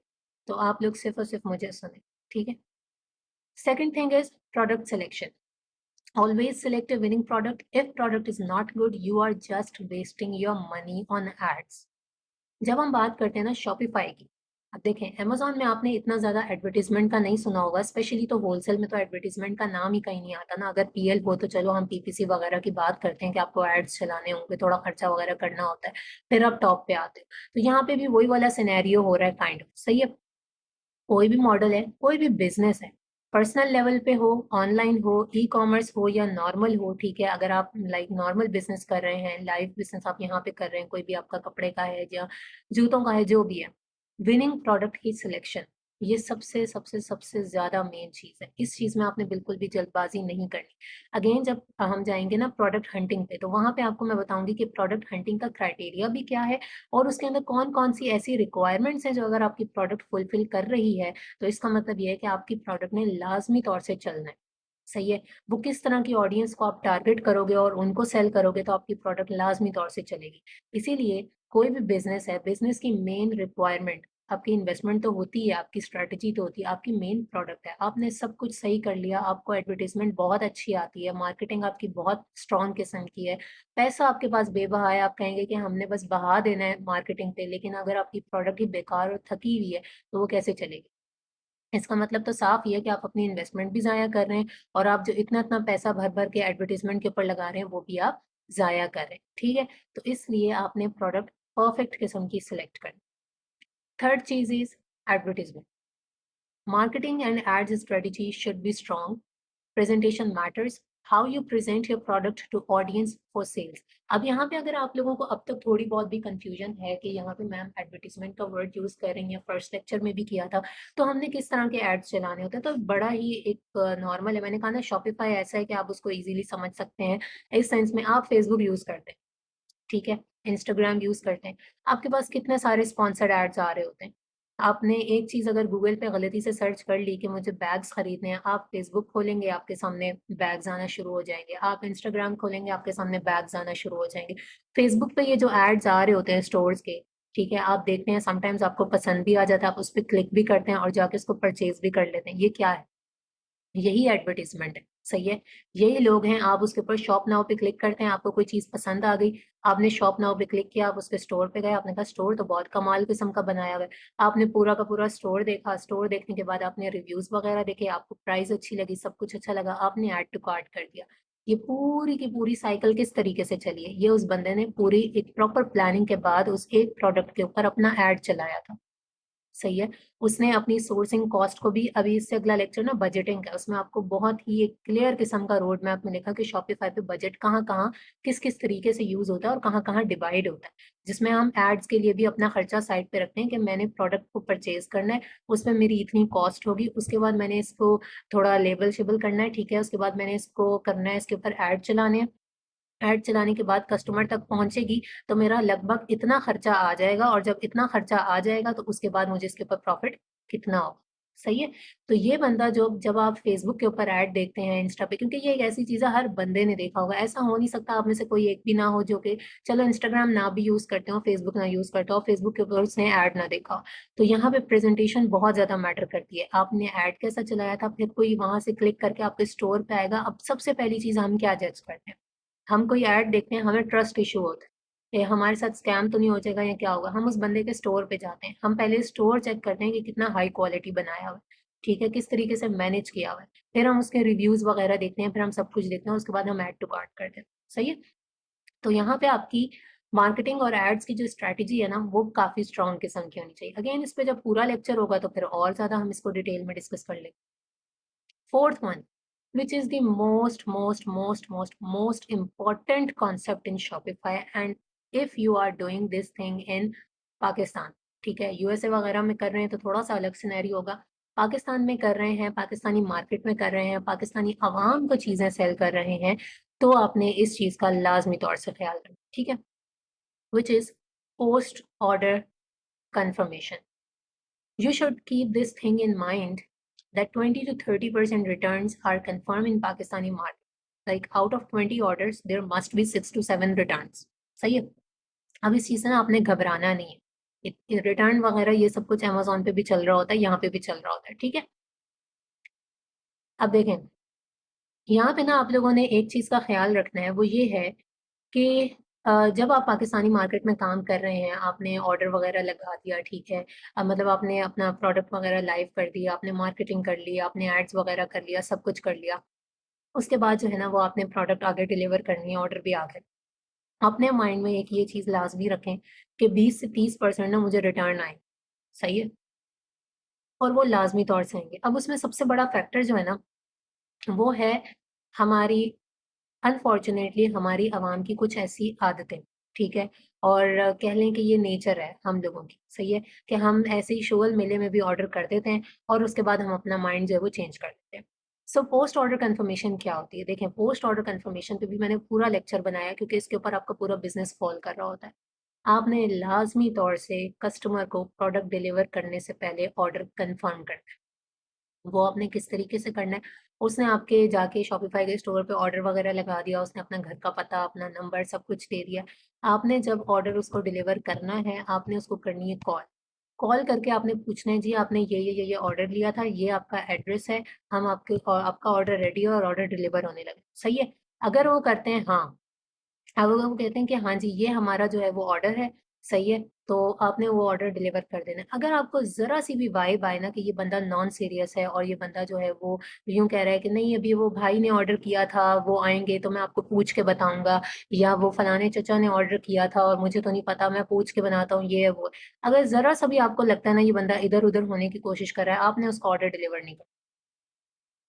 तो आप लोग सिर्फ और सिर्फ मुझे सुने। ठीक है। Second thing is product selection. Always select a winning product. If product is not good, you are just wasting your money on ads. जब हम बात करते हैं ना शॉपिफाई की, अब देखें अमेजोन में आपने इतना ज्यादा एडवर्टीजमेंट का नहीं सुना होगा, स्पेशली तो होलसेल में तो एडवर्टीजमेंट का नाम ही कहीं नहीं आता ना। अगर पीएल हो तो चलो हम पीपीसी वगैरह की बात करते हैं कि आपको एड्स चलाने होंगे, थोड़ा खर्चा वगैरह करना होता है, फिर आप टॉप पे आते हो। तो यहाँ पे भी वही वाला सिनेरियो हो रहा है काइंड ऑफ। सही है। कोई भी मॉडल है, कोई भी बिजनेस है, पर्सनल लेवल पे हो, ऑनलाइन हो, ई कॉमर्स हो या नॉर्मल हो, ठीक है, अगर आप लाइक नॉर्मल बिजनेस कर रहे हैं, लाइव बिजनेस आप यहाँ पे कर रहे हैं, कोई भी आपका कपड़े का है या जूतों का है, जो भी है, विनिंग प्रोडक्ट की सिलेक्शन, ये सबसे सबसे सबसे ज्यादा मेन चीज है। इस चीज में आपने बिल्कुल भी जल्दबाजी नहीं करनी। अगेन जब हम जाएंगे ना प्रोडक्ट हंटिंग पे, तो वहां पे आपको मैं बताऊंगी कि प्रोडक्ट हंटिंग का क्राइटेरिया भी क्या है और उसके अंदर कौन कौन सी ऐसी रिक्वायरमेंट्स हैं जो अगर आपकी प्रोडक्ट फुलफिल कर रही है तो इसका मतलब ये है कि आपकी प्रोडक्ट ने लाजमी तौर से चलना है। सही है। वो किस तरह की ऑडियंस को आप टारगेट करोगे और उनको सेल करोगे तो आपकी प्रोडक्ट लाजमी तौर से चलेगी। इसीलिए कोई भी बिजनेस है, बिजनेस की मेन रिक्वायरमेंट आपकी इन्वेस्टमेंट तो होती है, आपकी स्ट्रैटेजी तो होती है, आपकी मेन प्रोडक्ट है, आपने सब कुछ सही कर लिया, आपको एडवर्टीजमेंट बहुत अच्छी आती है, मार्केटिंग आपकी बहुत स्ट्रॉन्ग किस्म की है, पैसा आपके पास बेबहा है, आप कहेंगे कि हमने बस बहा देना है मार्केटिंग पे, लेकिन अगर आपकी प्रोडक्ट ही बेकार और थकी हुई है तो वो कैसे चलेगी? इसका मतलब तो साफ ही है कि आप अपनी इन्वेस्टमेंट भी ज़ाया कर रहे हैं और आप जो इतना-इतना पैसा भर-भर के एडवर्टाइज़मेंट के ऊपर लगा रहे हैं, वो भी आप ज़ाया कर रहे हैं, ठीक है? तो इसलिए आपने प्रोडक्ट परफेक्ट किस्म की सिलेक्ट करनी। Third cheese is advertisement. Marketing and ads strategy should be strong. Presentation matters. How you present your product to audience for sales. अब यहाँ पे अगर आप लोगों को अब तक थोड़ी बहुत भी कंफ्यूजन है कि यहाँ पे मैम एडवर्टीजमेंट का वर्ड यूज कर रही हैं, फर्स्ट लेक्चर में भी किया था, तो हमने किस तरह के एड्स चलाने होते हैं, तो बड़ा ही एक नॉर्मल है। मैंने कहा ना शॉपिफाई ऐसा है कि आप उसको इजीली समझ सकते हैं इस सेंस में। आप फेसबुक यूज करते हैं, ठीक है, इंस्टाग्राम यूज करते हैं, आपके पास कितने सारे स्पॉन्सर्ड एड्स आ रहे होते हैं। आपने एक चीज अगर गूगल पे गलती से सर्च कर ली कि मुझे बैग्स खरीदने हैं, आप फेसबुक खोलेंगे आपके सामने बैग्स आना शुरू हो जाएंगे, आप इंस्टाग्राम खोलेंगे आपके सामने बैग्स आना शुरू हो जाएंगे। फेसबुक पे ये जो एड्स आ रहे होते हैं स्टोर्स के, ठीक है, आप देखते हैं समटाइम्स आपको पसंद भी आ जाता है, आप उस पर क्लिक भी करते हैं और जाके उसको परचेज भी कर लेते हैं। ये क्या है? यही एडवर्टाइजमेंट है, सही है। यही लोग हैं, आप उसके ऊपर शॉप नाउ पे क्लिक करते हैं, आपको कोई चीज़ पसंद आ गई, आपने शॉप नाउ पे क्लिक किया, आप उसके स्टोर पे गए, आपने कहा स्टोर तो बहुत कमाल किस्म का बनाया हुआ है। आपने पूरा का पूरा स्टोर देखा, स्टोर देखने के बाद आपने रिव्यूज़ वगैरह देखे, आपको प्राइस अच्छी लगी, सब कुछ अच्छा लगा, आपने ऐड टू कार्ट कर दिया। ये पूरी की पूरी साइकिल किस तरीके से चली है? ये उस बंदे ने पूरी एक प्रॉपर प्लानिंग के बाद उस एक प्रोडक्ट के ऊपर अपना ऐड चलाया था। सही है। उसने अपनी सोर्सिंग कॉस्ट को भी, अभी इससे अगला लेक्चर ना बजटिंग का, उसमें आपको बहुत ही एक क्लियर किस्म का रोड मैप में लिखा कि शॉपिफाई पे बजट कहाँ-कहाँ, किस-किस तरीके से यूज़ होता है और कहाँ-कहाँ डिवाइड होता है। जिसमें हम एड्स के लिए भी अपना खर्चा साइड पे रखते हैं कि मैंने प्रोडक्ट को परचेज़ करना है, उसमें मेरी इतनी कॉस्ट होगी, उसके बाद मैंने इसको थोड़ा लेबल-शेबल करना है, ठीक है, उसके बाद मैंने इसको करना है, इसके ऊपर एड चलाने हैं। ऐड चलाने के बाद कस्टमर तक पहुँचेगी, तो मेरा लगभग इतना खर्चा आ जाएगा और जब इतना खर्चा आ जाएगा तो उसके बाद मुझे इसके ऊपर प्रॉफ़िट कितना होगा, सही है? तो ये बंदा जो जब आप फ़ेसबुक के ऊपर ऐड देखते हैं, इंस्टा पे, क्योंकि ये एक ऐसी चीज़ है हर बंदे ने देखा होगा, ऐसा हो नहीं सकता आप में से कोई एक भी ना हो जो कि चलो इंस्टाग्राम ना भी यूज़ करते हो, फ़ेसबुक ना यूज़ करते हो, फ़ेसबुक के ऊपर उसने ऐड ना देखा हो। तो यहाँ पे प्रेज़ेंटेशन बहुत ज़्यादा मैटर करती है। आपने ऐड कैसा चलाया था, फिर कोई वहाँ से क्लिक करके आपके स्टोर पे आएगा। अब सबसे पहली चीज़ हम क्या जज करते हैं? हम कोई ऐड देखते हैं, हमें ट्रस्ट इश्यू होता है कि हमारे साथ स्कैम तो नहीं हो जाएगा या क्या होगा। हम उस बंदे के स्टोर पे जाते हैं, हम पहले स्टोर चेक करते हैं कि कितना हाई क्वालिटी बनाया हुआ है, ठीक है, किस तरीके से मैनेज किया हुआ है। फिर हम उसके रिव्यूज़ वगैरह देखते हैं, फिर हम सब कुछ देखते हैं, उसके बाद हम ऐड टू कार्ट करते हैं, सही है? तो यहाँ पे आपकी मार्केटिंग और एड्स की जो स्ट्रैटेजी है ना, वो काफ़ी स्ट्रॉन्ग किस्म की होनी चाहिए। अगेन इस पे जब पूरा लेक्चर होगा तो फिर और ज़्यादा हम इसको डिटेल में डिस्कस कर लेंगे। Fourth one, which is the most important concept in Shopify, and if you are doing this thing in Pakistan, ठीक है, यूएसए वगैरह में कर रहे हैं तो थोड़ा सा अलग सिनेरियो होगा। पाकिस्तान में कर रहे हैं, पाकिस्तानी मार्केट में कर रहे हैं, पाकिस्तानी अवाम को चीज़ें सेल कर रहे हैं, तो आपने इस चीज़ का लाजमी तौर से ख्याल रखना, ठीक है, which is post order confirmation. You should keep this thing in mind that 20 to 30% returns are confirmed in Pakistani market. Like out of 20 orders, there must be 6 to 7 returns. सही है? अब इस चीज़ से ना आपने घबराना नहीं है। रिटर्न वगैरह ये सब कुछ अमेज़न पे भी चल रहा होता है, यहाँ पे भी चल रहा होता है, ठीक है? अब देखें, यहाँ पे ना आप लोगों ने एक चीज़ का ख्याल रखना है, वो ये है कि जब आप पाकिस्तानी मार्केट में काम कर रहे हैं, आपने ऑर्डर वगैरह लगा दिया, ठीक है। मतलब आपने अपना प्रोडक्ट वगैरह लाइव कर दिया, आपने मार्केटिंग कर ली, आपने एड्स वगैरह कर लिया, सब कुछ कर लिया। उसके बाद जो है ना वो आपने प्रोडक्ट आगे डिलीवर करनी है, ऑर्डर भी आ गए। अपने माइंड में एक ये चीज़ लाज़मी रखें कि 20 से 30% ना मुझे रिटर्न आए, सही है? और वो लाज़मी तौर से आएँगे। अब उसमें सबसे बड़ा फैक्टर जो है ना, वो है हमारी अनफॉर्चुनेटली हमारी आवाम की कुछ ऐसी आदतें, ठीक है? और कह लें कि ये नेचर है हम लोगों की, सही है? कि हम ऐसे ही शोगल मेले में भी ऑर्डर कर देते हैं और उसके बाद हम अपना माइंड जो है वो चेंज कर देते हैं। सो पोस्ट ऑर्डर कन्फर्मेशन क्या होती है? देखें, पोस्ट ऑर्डर कन्फर्मेशन पे भी मैंने पूरा लेक्चर बनाया है क्योंकि इसके ऊपर आपका पूरा बिज़नेस फ़ॉल कर रहा होता है। आपने लाज़मी तौर से कस्टमर को प्रोडक्ट डिलीवर करने से पहले ऑर्डर कन्फर्म करना है। वो आपने किस तरीके से करना है, उसने आपके जाके शॉपिफ़ाई के स्टोर पे ऑर्डर वगैरह लगा दिया, उसने अपना घर का पता, अपना नंबर सब कुछ दे दिया। आपने जब ऑर्डर उसको डिलीवर करना है, आपने उसको करनी है कॉल। कॉल करके आपने पूछना है जी आपने ये ऑर्डर लिया था, ये आपका एड्रेस है, हम आपका ऑर्डर रेडी है और ऑर्डर डिलीवर होने लगे, सही है। अगर वो करते हैं हाँ, अब वो कहते हैं कि हाँ जी ये हमारा जो है वो ऑर्डर है, सही है, तो आपने वो ऑर्डर डिलीवर कर देना है। अगर आपको जरा सी भी वाइब आए ना कि ये बंदा नॉन सीरियस है और ये बंदा जो है वो यूं कह रहा है कि नहीं अभी वो भाई ने ऑर्डर किया था वो आएंगे तो मैं आपको पूछ के बताऊंगा, या वो फलाने चचा ने ऑर्डर किया था और मुझे तो नहीं पता मैं पूछ के बनाता हूँ, ये है वो है। अगर जरा सा भी आपको लगता है ना ये बंदा इधर उधर होने की कोशिश कर रहा है, आपने उसका ऑर्डर डिलीवर नहीं करना,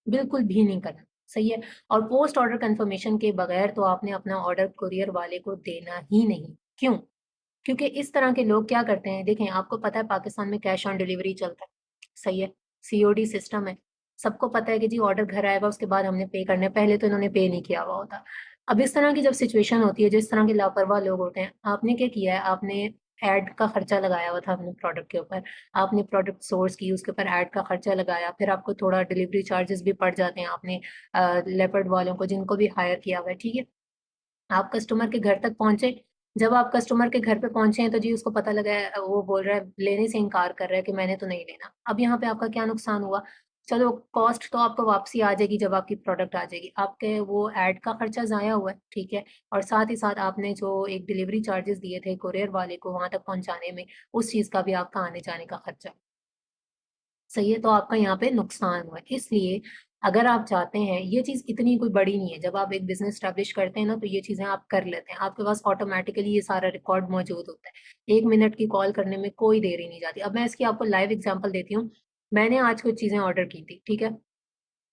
बिल्कुल भी नहीं करना, सही है। और पोस्ट ऑर्डर कंफर्मेशन के बगैर तो आपने अपना ऑर्डर कुरियर वाले को देना ही नहीं। क्यों? क्योंकि इस तरह के लोग क्या करते हैं, देखें आपको पता है पाकिस्तान में कैश ऑन डिलीवरी चलता है, सही है, सीओडी सिस्टम है, सबको पता है कि जी ऑर्डर घर आएगा उसके बाद हमने पे करना है, पहले तो इन्होंने पे नहीं किया हुआ होता। अब इस तरह की जब सिचुएशन होती है, जिस तरह के लापरवाह लोग होते हैं, आपने क्या किया है, आपने एड का खर्चा लगाया हुआ था अपने प्रोडक्ट के ऊपर, आपने प्रोडक्ट सोर्स की, उसके ऊपर एड का खर्चा लगाया, फिर आपको थोड़ा डिलीवरी चार्जेस भी पड़ जाते हैं, आपने लेपर्ड वालों को जिनको भी हायर किया हुआ है, ठीक है। आप कस्टमर के घर तक पहुंचे, जब आप कस्टमर के घर पे पहुंचे हैं तो जी उसको पता लगा है, वो बोल रहा है लेने से इनकार कर रहा है कि मैंने तो नहीं लेना। अब यहाँ पे आपका क्या नुकसान हुआ, चलो कॉस्ट तो आपको वापसी आ जाएगी जब आपकी प्रोडक्ट आ जाएगी, आपके वो ऐड का खर्चा जाया हुआ है, ठीक है, और साथ ही साथ आपने जो एक डिलीवरी चार्जेस दिए थे कुरियर वाले को वहां तक पहुंचाने में, उस चीज का भी आपका आने जाने का खर्चा, सही है, तो आपका यहाँ पे नुकसान हुआ है। इसलिए अगर आप चाहते हैं, ये चीज इतनी कोई बड़ी नहीं है, जब आप एक बिजनेस स्टैब्लिश करते हैं ना तो ये चीजें आप कर लेते हैं, आपके पास ऑटोमेटिकली ये सारा रिकॉर्ड मौजूद होता है, 1 मिनट की कॉल करने में कोई देरी नहीं जाती। अब मैं इसकी आपको लाइव एग्जांपल देती हूँ। मैंने आज कुछ चीजें ऑर्डर की थी, ठीक है,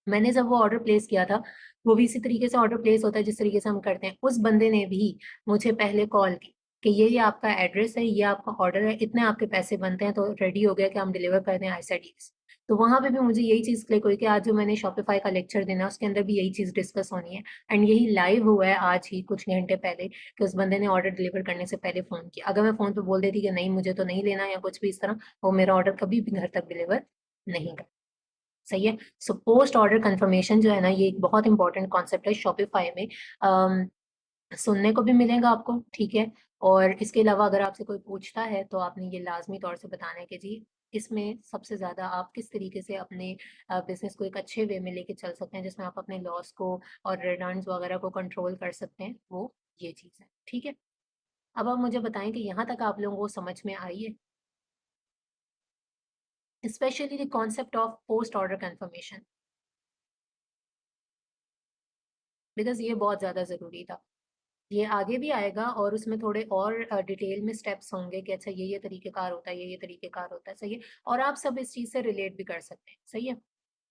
मैंने जब वो ऑर्डर प्लेस किया था, वो भी इसी तरीके से ऑर्डर प्लेस होता है जिस तरीके से हम करते हैं, उस बंदे ने भी मुझे पहले कॉल की कि ये आपका एड्रेस है, ये आपका ऑर्डर है, इतने आपके पैसे बनते हैं, तो रेडी हो गया कि हम डिलीवर कर दें आईसीडीएस। तो वहां पे भी मुझे यही चीज क्लिक हुई कि आज जो मैंने शॉपिफाई का लेक्चर देना है उसके अंदर भी यही चीज डिस्कस होनी है, एंड यही लाइव हुआ है आज ही कुछ घंटे पहले कि उस बंदे ने ऑर्डर डिलीवर करने से पहले फोन किया। अगर मैं फोन पे बोल देती कि नहीं मुझे तो नहीं लेना या कुछ भी इस तरह, वो मेरा ऑर्डर कभी भी घर तक डिलीवर नहीं कर, सही है। सो पोस्ट ऑर्डर कंफर्मेशन जो है ना ये एक बहुत इंपॉर्टेंट कॉन्सेप्ट है शॉपिफाई में, सुनने को भी मिलेगा आपको, ठीक है। और इसके अलावा अगर आपसे कोई पूछता है तो आपने ये लाजमी तौर से बताना है कि जी इसमें सबसे ज्यादा आप किस तरीके से अपने बिजनेस को एक अच्छे वे में लेके चल सकते हैं जिसमें आप अपने लॉस को और रिटर्न्स वगैरह को कंट्रोल कर सकते हैं, वो ये चीज है, ठीक है। अब आप मुझे बताएं कि यहाँ तक आप लोगों को समझ में आई है, specially the concept of post order confirmation, because ये बहुत ज्यादा जरूरी था। ये आगे भी आएगा और उसमें थोड़े और डिटेल में स्टेप्स होंगे कि अच्छा ये तरीकेकार होता है, ये तरीकेकार होता है, सही है। और आप सब इस चीज से रिलेट भी कर सकते हैं, सही है,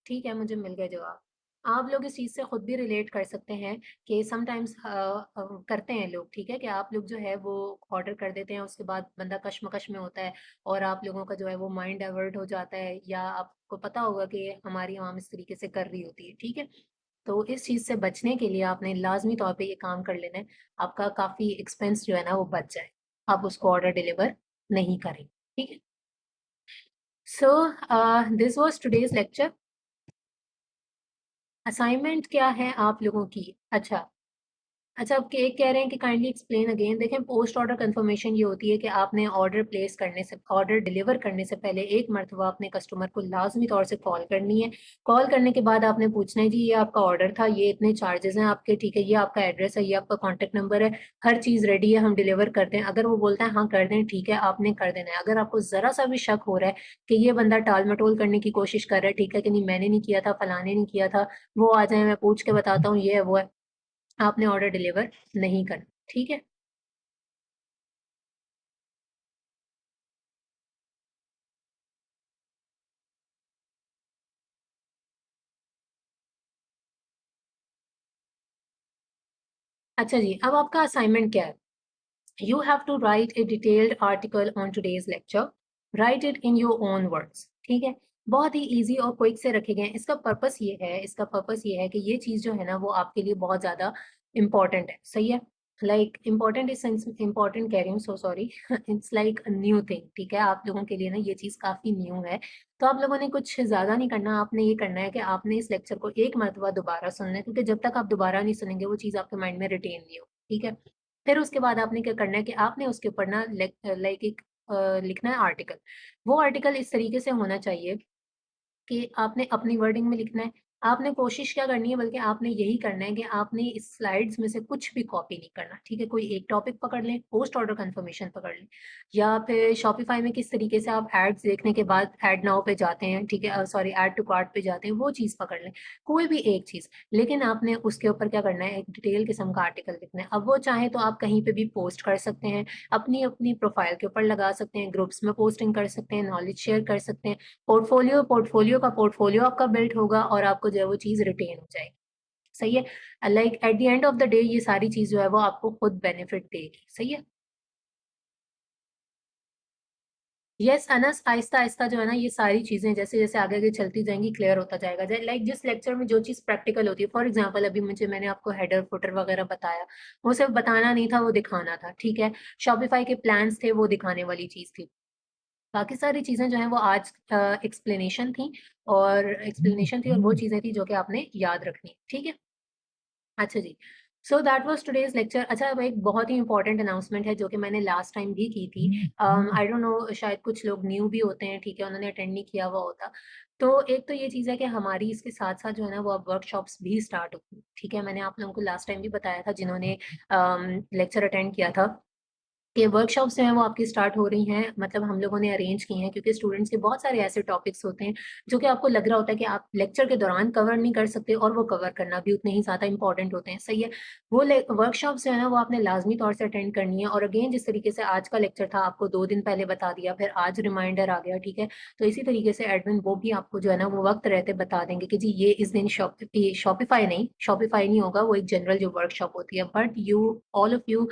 ठीक है, मुझे मिल गए जवाब। आप लोग इस चीज से खुद भी रिलेट कर सकते हैं कि समटाइम्स करते हैं लोग, ठीक है, कि आप लोग जो है वो ऑर्डर कर देते हैं, उसके बाद बंदा कश्मकश में होता है और आप लोगों का जो है वो माइंड डाइवर्ट हो जाता है, या आपको पता होगा कि हमारी आवाम इस तरीके से कर रही होती है, ठीक है। तो इस चीज से बचने के लिए आपने लाजमी तौर पे ये काम कर लेना है, आपका काफी एक्सपेंस जो है ना वो बच जाए, आप उसको ऑर्डर डिलीवर नहीं करें, ठीक है। So this was today's lecture. Assignment क्या है आप लोगों की, अच्छा, अच्छा अब एक कह रहे हैं कि काइंडली एक्सप्लेन अगेन। देखें पोस्ट ऑर्डर कंफर्मेशन ये होती है कि आपने ऑर्डर प्लेस करने से, ऑर्डर डिलीवर करने से पहले एक मरतबा अपने कस्टमर को लाजमी तौर से कॉल करनी है। कॉल करने के बाद आपने पूछना है जी ये आपका ऑर्डर था, ये इतने चार्जेस हैं आपके, ठीक है, ये आपका एड्रेस है, ये आपका कॉन्टेक्ट नंबर है, हर चीज रेडी है, हम डिलीवर करते हैं। अगर वो बोलता है हाँ कर दें, ठीक है, आपने कर देना है। अगर आपको जरा सा भी शक हो रहा है कि ये बंदा टाल मटोल करने की कोशिश कर रहा है, ठीक है, कि नहीं मैंने नहीं किया था, फलाने नहीं किया था, वो आ जाए मैं पूछ के बताता हूँ, ये है वो है, आपने ऑर्डर डिलीवर नहीं करना, ठीक है। अच्छा जी, अब आपका असाइनमेंट क्या है, you have to write a detailed article on today's lecture, write it in your own words, ठीक है। बहुत ही इजी और क्विक से रखे गए हैं। इसका पर्पस ये है, इसका पर्पस ये है कि ये चीज जो है ना वो आपके लिए बहुत ज्यादा इंपॉर्टेंट है, सही है। लाइक इम्पोर्टेंट इस सेंस इम्पोर्टेंट कह रही हूँ, so sorry, it's like new thing, ठीक है, आप लोगों के लिए ना ये चीज काफी न्यू है। तो आप लोगों ने कुछ ज्यादा नहीं करना, आपने ये करना है कि आपने इस लेक्चर को एक मरतबा दोबारा सुनना है, क्योंकि जब तक आप दोबारा नहीं सुनेंगे वो चीज आपके माइंड में रिटेन नहीं हो, ठीक है। फिर उसके बाद आपने क्या करना है कि आपने उसके ऊपर ना लाइक एक लिखना है आर्टिकल। वो आर्टिकल इस तरीके से होना चाहिए कि आपने अपनी वर्डिंग में लिखना है। आपने कोशिश क्या करनी है, बल्कि आपने यही करना है कि आपने इस स्लाइड्स में से कुछ भी कॉपी नहीं करना, ठीक है? कोई एक टॉपिक पकड़ लें, पोस्ट ऑर्डर कन्फर्मेशन पकड़ लें, या फिर शॉपिफ़ाई में किस तरीके से आप एड्स देखने के बाद ऐड नाउ पे जाते हैं, ठीक है? सॉरी, ऐड टू कार्ट पे जाते हैं, वो चीज़ पकड़ लें, कोई भी एक चीज़। लेकिन आपने उसके ऊपर क्या करना है, एक डिटेल किस्म का आर्टिकल लिखना है। अब वो चाहे तो आप कहीं पे भी पोस्ट कर सकते हैं, अपनी-अपनी प्रोफ़ाइल के ऊपर लगा सकते हैं, ग्रुप्स में पोस्टिंग कर सकते हैं, नॉलेज शेयर कर सकते हैं। पोर्टफोलियो आपका बिल्ड होगा और आपको जो है वो चीज़ रिटेन हो जाएगी। सही है? Like at the end of the day ये सारी चीज़ जो है वो आपको खुद बेनिफिट देगी। सही है? यस अनस, आहिस्ता-आहिस्ता जो है ना ये सारी चीज़ें जैसे-जैसे आगे-आगे चलती जाएँगी क्लियर होता जाएगा। लाइक जिस लेक्चर में जो चीज़ प्रैक्टिकल होती है, फॉर एग्ज़ाम्पल अभी मैंने आपको हेडर, फुटर वगैरह बताया, वो सिर्फ़ बताना नहीं था, वो दिखाना था, ठीक है? शॉपिफ़ाई के प्लान्स थे, वो दिखाने वाली चीज़ थी। बाकी सारी चीज़ें जो हैं वो आज एक्सप्लेनेशन थी और वो चीज़ें थी जो कि आपने याद रखनी है, ठीक है? अच्छा जी। So that was today's lecture. अच्छा, अब एक बहुत ही इम्पोर्टेंट अनाउंसमेंट है जो कि मैंने लास्ट टाइम भी की थी। आई डोंट नो, शायद कुछ लोग न्यू भी होते हैं, ठीक है? उन्होंने अटेंड नहीं किया हुआ होता। तो एक तो ये चीज़ है कि हमारी इसके साथ-साथ जो है ना वो अब वर्कशॉप्स भी स्टार्ट होंगी, ठीक है? मैंने आप लोगों को लास्ट टाइम भी बताया था जिन्होंने लेक्चर अटेंड किया था कि वर्कशॉप्स जो हैं वो आपकी स्टार्ट हो रही हैं, मतलब हम लोगों ने अरेंज की हैं, क्योंकि स्टूडेंट्स के बहुत सारे ऐसे टॉपिक्स होते हैं जो कि आपको लग रहा होता है कि आप लेक्चर के दौरान कवर नहीं कर सकते और वो कवर करना भी उतने ही ज़्यादा इंपॉर्टेंट होते हैं, सही है? वो वर्कशॉप्स जो है ना वो आपने लाजमी तौर से अटेंड करनी है, और अगेन जिस तरीके से आज का लेक्चर था आपको 2 दिन पहले बता दिया, फिर आज रिमाइंडर आ गया, ठीक है? तो इसी तरीके से एडमिन वो भी आपको जो है ना वो वक्त रहते बता देंगे कि जी ये इस दिन शॉपिफाई नहीं होगा, वो एक जनरल जो वर्कशॉप होती है, but you all of you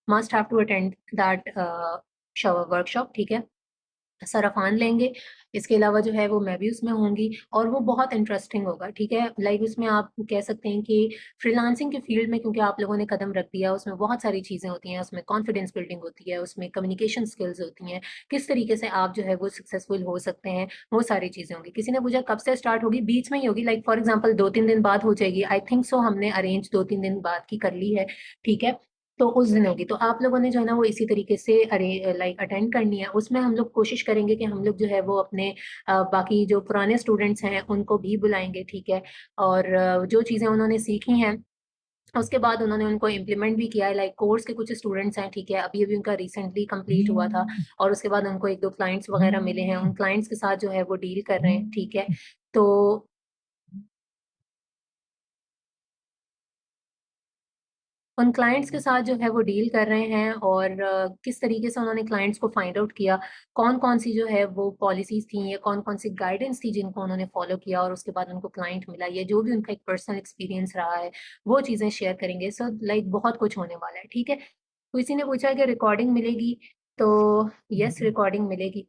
must have to attend that workshop, ठीक है? सर अफ़ान लेंगे, इसके अलावा जो है वो मैं भी उसमें होंगी और वो बहुत इंटरेस्टिंग होगा, ठीक है? लाइक उसमें आप कह सकते हैं कि फ्रीलांसिंग के फ़ील्ड में क्योंकि आप लोगों ने कदम रख दिया, उसमें बहुत सारी चीज़ें होती हैं, उसमें कॉन्फिडेंस बिल्डिंग होती है, उसमें कम्युनिकेशन स्किल्स होती हैं, किस तरीके से आप जो है वो सक्सेसफुल हो सकते हैं, वो सारी चीज़ें होंगी। किसी ने पूछा कब से स्टार्ट होगी? बीच में ही होगी, लाइक फॉर एग्ज़ाम्पल 2-3 दिन बाद हो जाएगी। आई थिंक सो हमने अरेंज 2-3 दिन बाद की कर ली है, ठीक है? तो उस दिन होगी। तो आप लोगों ने जो है ना वो इसी तरीके से लाइक अटेंड करनी है। उसमें हम लोग कोशिश करेंगे कि हम लोग जो है वो अपने बाकी जो पुराने स्टूडेंट्स हैं उनको भी बुलाएँगे, ठीक है? और जो चीज़ें उन्होंने सीखी हैं, उसके बाद उन्होंने उनको इम्प्लीमेंट भी किया है। लाइक कोर्स के कुछ स्टूडेंट्स हैं, ठीक है? अभी-अभी उनका रिसेंटली कंप्लीट हुआ था और उसके बाद उनको 1-2 क्लाइंट्स वगैरह मिले हैं। उन क्लाइंट्स के साथ जो है वो डील कर रहे हैं, ठीक है? तो उन क्लाइंट्स के साथ जो है वो डील कर रहे हैं, और किस तरीके से उन्होंने क्लाइंट्स को फाइंड आउट किया, कौन-कौन सी जो है वो पॉलिसीज़ थी या कौन-कौन सी गाइडेंस थी जिनको उन्होंने फॉलो किया और उसके बाद उनको क्लाइंट मिला, या जो भी उनका एक पर्सनल एक्सपीरियंस रहा है, वो चीज़ें शेयर करेंगे। सो लाइक बहुत कुछ होने वाला है, ठीक है? किसी ने पूछा कि रिकॉर्डिंग मिलेगी? तो यस, रिकॉर्डिंग मिलेगी।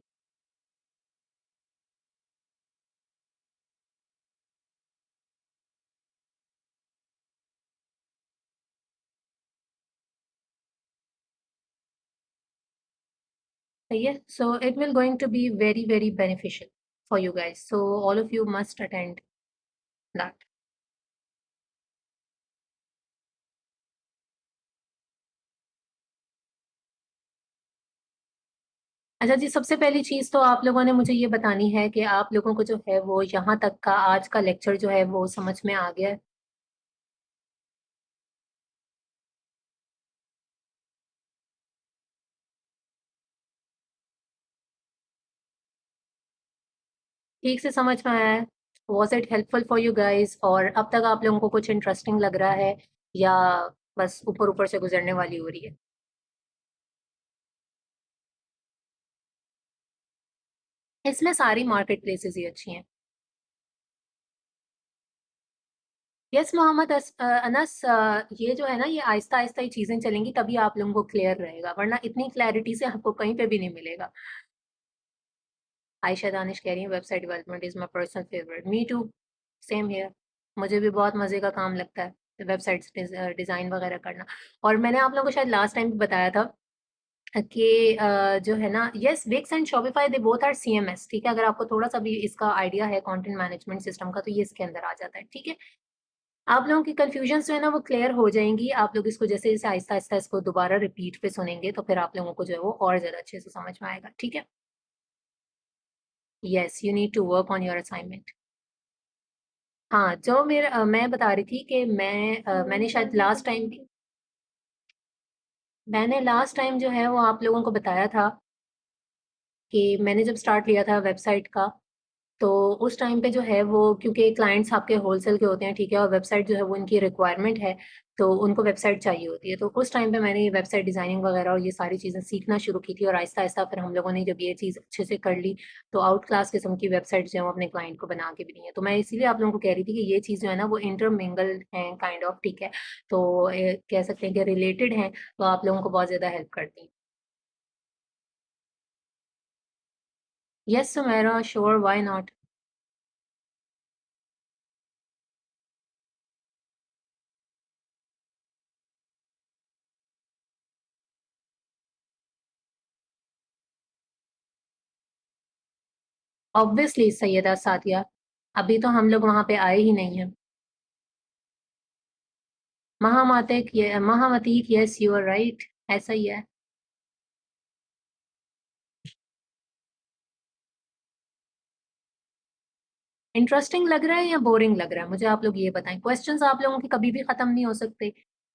सही है? So it will going to be very, very beneficial for you guys. So all of you must attend that. अच्छा जी, सबसे पहली चीज़ तो आप लोगों ने मुझे ये बतानी है कि आप लोगों को जो है वो यहाँ तक का आज का लेक्चर जो है वो समझ में आ गया है? ठीक से समझ में आया है? Was it helpful for you guys, और अब तक आप लोगों को कुछ इंटरेस्टिंग लग रहा है, या बस ऊपर-ऊपर से गुज़रने वाली हो रही है? इसमें सारी मार्केट प्लेसेस ही अच्छी हैं। यस मोहम्मद अनस, ये जो है ना ये आहिस्ता-आहिस्ता ही चीज़ें चलेंगी तभी आप लोगों को क्लियर रहेगा, वरना इतनी क्लैरिटी से आपको कहीं पे भी नहीं मिलेगा। आयशा दानिश कह रही हैं website development is my personal favourite, me too, same here. मुझे भी बहुत मज़े का काम लगता है वेबसाइट्स डिज़ाइन वगैरह करना। और मैंने आप लोगों को शायद लास्ट टाइम भी बताया था कि जो है ना, yes, Wix and Shopify they both are CMS, ठीक है? अगर आपको थोड़ा-सा भी इसका आइडिया है कंटेंट मैनेजमेंट सिस्टम का तो ये इसके अंदर आ जाता है, ठीक है? आप लोगों की कन्फ्यूजन जो है ना वो क्लियर हो जाएंगी। आप लोग इसको जैसे जैसे आहिस्ता आहिस्ता इसको दोबारा रिपीट पे सुनेंगे तो फिर आप लोगों को जो है वो और ज्यादा अच्छे से समझ में आएगा, ठीक है। Yes, you need to work on your assignment. हाँ, जो मैं बता रही थी कि मैंने शायद लास्ट टाइम भी, मैंने लास्ट टाइम जो है वो आप लोगों को बताया था कि मैंने जब स्टार्ट लिया था वेबसाइट का, तो उस टाइम पे जो है वो, क्योंकि क्लाइंट्स आपके होलसेल के होते हैं, ठीक है, और वेबसाइट जो है वो उनकी रिक्वायरमेंट है, तो उनको वेबसाइट चाहिए होती है। तो उस टाइम पे मैंने ये वेबसाइट डिजाइनिंग वगैरह और ये सारी चीज़ें सीखना शुरू की थी, और आहिस्ता आहिस्ता फिर हम लोगों ने जब ये चीज़ अच्छे से कर ली, तो आउट क्लास किस्म की वेबसाइट जो है वो अपने क्लाइंट को बना के भी दी है। तो मैं इसीलिए आप लोगों को कह रही थी कि ये चीज़ जो है ना वो इंटरमिंगल्ड है काइंड ऑफ, ठीक है। तो कह सकते हैं कि रिलेटेड है, तो आप लोगों को बहुत ज़्यादा हेल्प करती है। Yes Sumera, sure, why not. Obviously Syeda Sadia, अभी तो हम लोग वहां पे आए ही नहीं हैं। महामतीक, यस यू आर राइट, ऐसा ही है। इंटरेस्टिंग लग रहा है या बोरिंग लग रहा है, मुझे आप लोग ये बताएं। क्वेश्चंस आप लोगों के कभी भी खत्म नहीं हो सकते,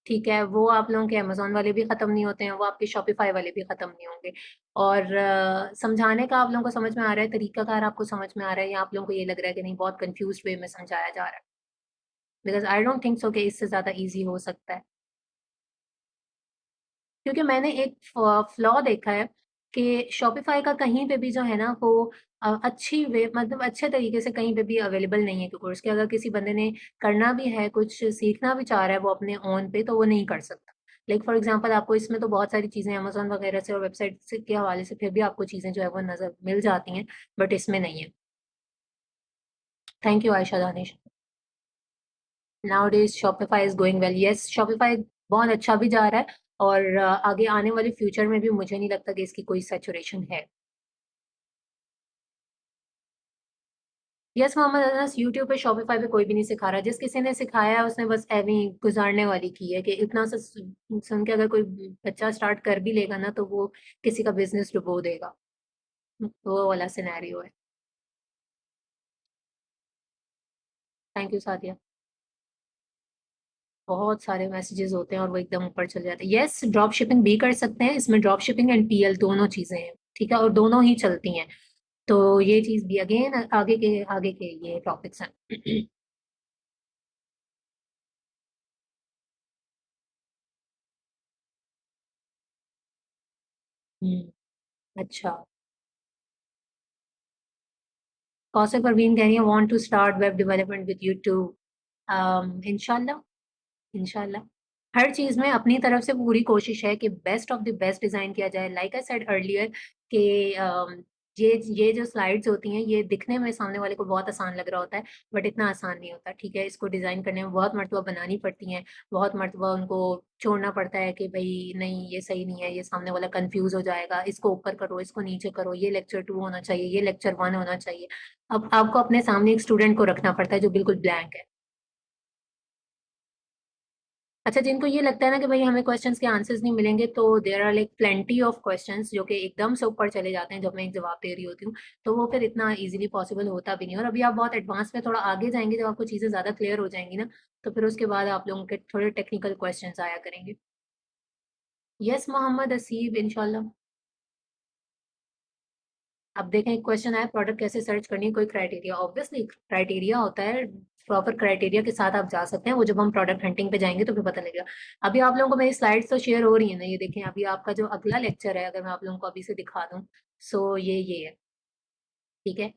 ठीक है। वो आप लोगों के अमेजोन वाले भी खत्म नहीं होते हैं, वो आपके शॉपिफाई वाले भी खत्म नहीं होंगे। और समझाने का आप लोगों को समझ में आ रहा है, तरीकाकार आपको समझ में आ रहा है, या आप लोगों को ये लग रहा है कि नहीं बहुत कंफ्यूज वे में समझाया जा रहा है? Because I don't think so कि इससे ज्यादा इजी हो सकता है। क्योंकि मैंने एक फ्लॉ देखा है कि शॉपिफाई का कहीं पे भी जो है ना वो अच्छी वे, मतलब अच्छे तरीके से कहीं पे भी अवेलेबल नहीं है कि कोर्स के, अगर किसी बंदे ने करना भी है, कुछ सीखना भी चाह रहा है वो अपने ओन पे, तो वो नहीं कर सकता। लाइक फॉर एग्जांपल, आपको इसमें तो बहुत सारी चीजें अमेजोन वगैरह से और वेबसाइट से के हवाले से फिर भी आपको चीजें जो है वो नजर मिल जाती हैं, बट इसमें नहीं है। Thank you Ayesha Danish. Now days Shopify is going well, yes Shopify बहुत अच्छा भी जा रहा है, और आगे आने वाले फ्यूचर में भी मुझे नहीं लगता कि इसकी कोई सैचुरेशन है। यस मोहम्मद अनस, यूट्यूब पे शॉपिफाई पे कोई भी नहीं सिखा रहा। जिस किसी ने सिखाया है उसने बस एवी गुजारने वाली की है कि इतना सा सुन के अगर कोई बच्चा स्टार्ट कर भी लेगा ना तो वो किसी का बिजनेस डुबो देगा। वो वाला सिनेरियो है। Thank you Sadia. बहुत सारे मैसेजेस होते हैं और वो एकदम ऊपर चले जाते हैं। यस, ड्रॉप शिपिंग भी कर सकते हैं, इसमें ड्रॉप शिपिंग एंड पीएल दोनों चीजें हैं, ठीक है, और दोनों ही चलती हैं। तो ये चीज भी अगेन आगे के ये टॉपिक्स हैं। अच्छा, कौसर परवीन कह रही है want to start web development with YouTube. इंशाल्लाह, इंशाल्लाह। हर चीज में अपनी तरफ से पूरी कोशिश है कि best of the best design किया जाए। लाइक आई सेड अर्लियर कि ये जो स्लाइड्स होती हैं ये दिखने में सामने वाले को बहुत आसान लग रहा होता है, बट इतना आसान नहीं होता, ठीक है। इसको डिजाइन करने में बहुत मर्तबा बनानी पड़ती हैं, बहुत मर्तबा उनको छोड़ना पड़ता है कि भाई नहीं ये सही नहीं है, ये सामने वाला कंफ्यूज हो जाएगा, इसको ऊपर करो, इसको नीचे करो, ये लेक्चर 2 होना चाहिए, ये लेक्चर 1 होना चाहिए। अब आपको अपने सामने एक स्टूडेंट को रखना पड़ता है जो बिल्कुल ब्लैंक है। अच्छा, जिनको ये लगता है ना कि भाई हमें क्वेश्चंस के आंसर्स नहीं मिलेंगे, तो there are like plenty of questions जो कि एकदम से ऊपर चले जाते हैं जब मैं एक जवाब दे रही होती हूँ, तो वो फिर इतना इजीली पॉसिबल होता भी नहीं। और अभी आप बहुत एडवांस में थोड़ा आगे जाएंगे, जब आपको चीजें ज्यादा क्लियर हो जाएंगी ना, तो फिर उसके बाद आप लोगों के थोड़े टेक्निकल क्वेश्चंस आया करेंगे। यस मोहम्मद असीब, इंशाल्लाह। अब देखें, एक क्वेश्चन आया, प्रोडक्ट कैसे सर्च करनी है, कोई क्राइटेरिया? ऑब्वियसली क्राइटेरिया होता है, प्रॉपर क्राइटेरिया के साथ आप जा सकते हैं, वो जब हम प्रोडक्ट हंटिंग पे जाएंगे तो फिर पता लगेगा। अभी आप लोगों को मेरी स्लाइड्स तो शेयर हो रही है ना, ये देखें, अभी आपका जो अगला लेक्चर है, अगर मैं आप लोगों को अभी से दिखा दूं, सो ये है, ठीक है।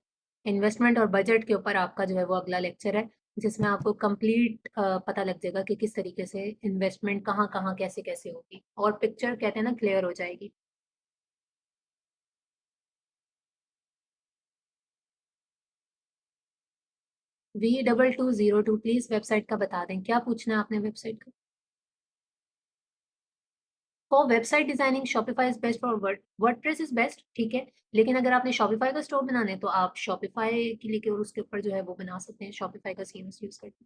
इन्वेस्टमेंट और बजट के ऊपर आपका जो है वो अगला लेक्चर है, जिसमें आपको कंप्लीट पता लग जाएगा कि किस तरीके से इन्वेस्टमेंट कहाँ कहाँ कैसे कैसे होगी, और पिक्चर कहते हैं ना क्लियर हो जाएगी। V2202, प्लीज वेबसाइट का बता दें, क्या पूछना है आपने वेबसाइट का? For website designing Shopify is best, for WordPress is best, ठीक है। लेकिन अगर आपने शॉपिफाई का स्टोर बनाना है तो आप शॉपिफाई के लिए और उसके ऊपर जो है वो बना सकते हैं, शॉपिफाई का CMS यूज करके।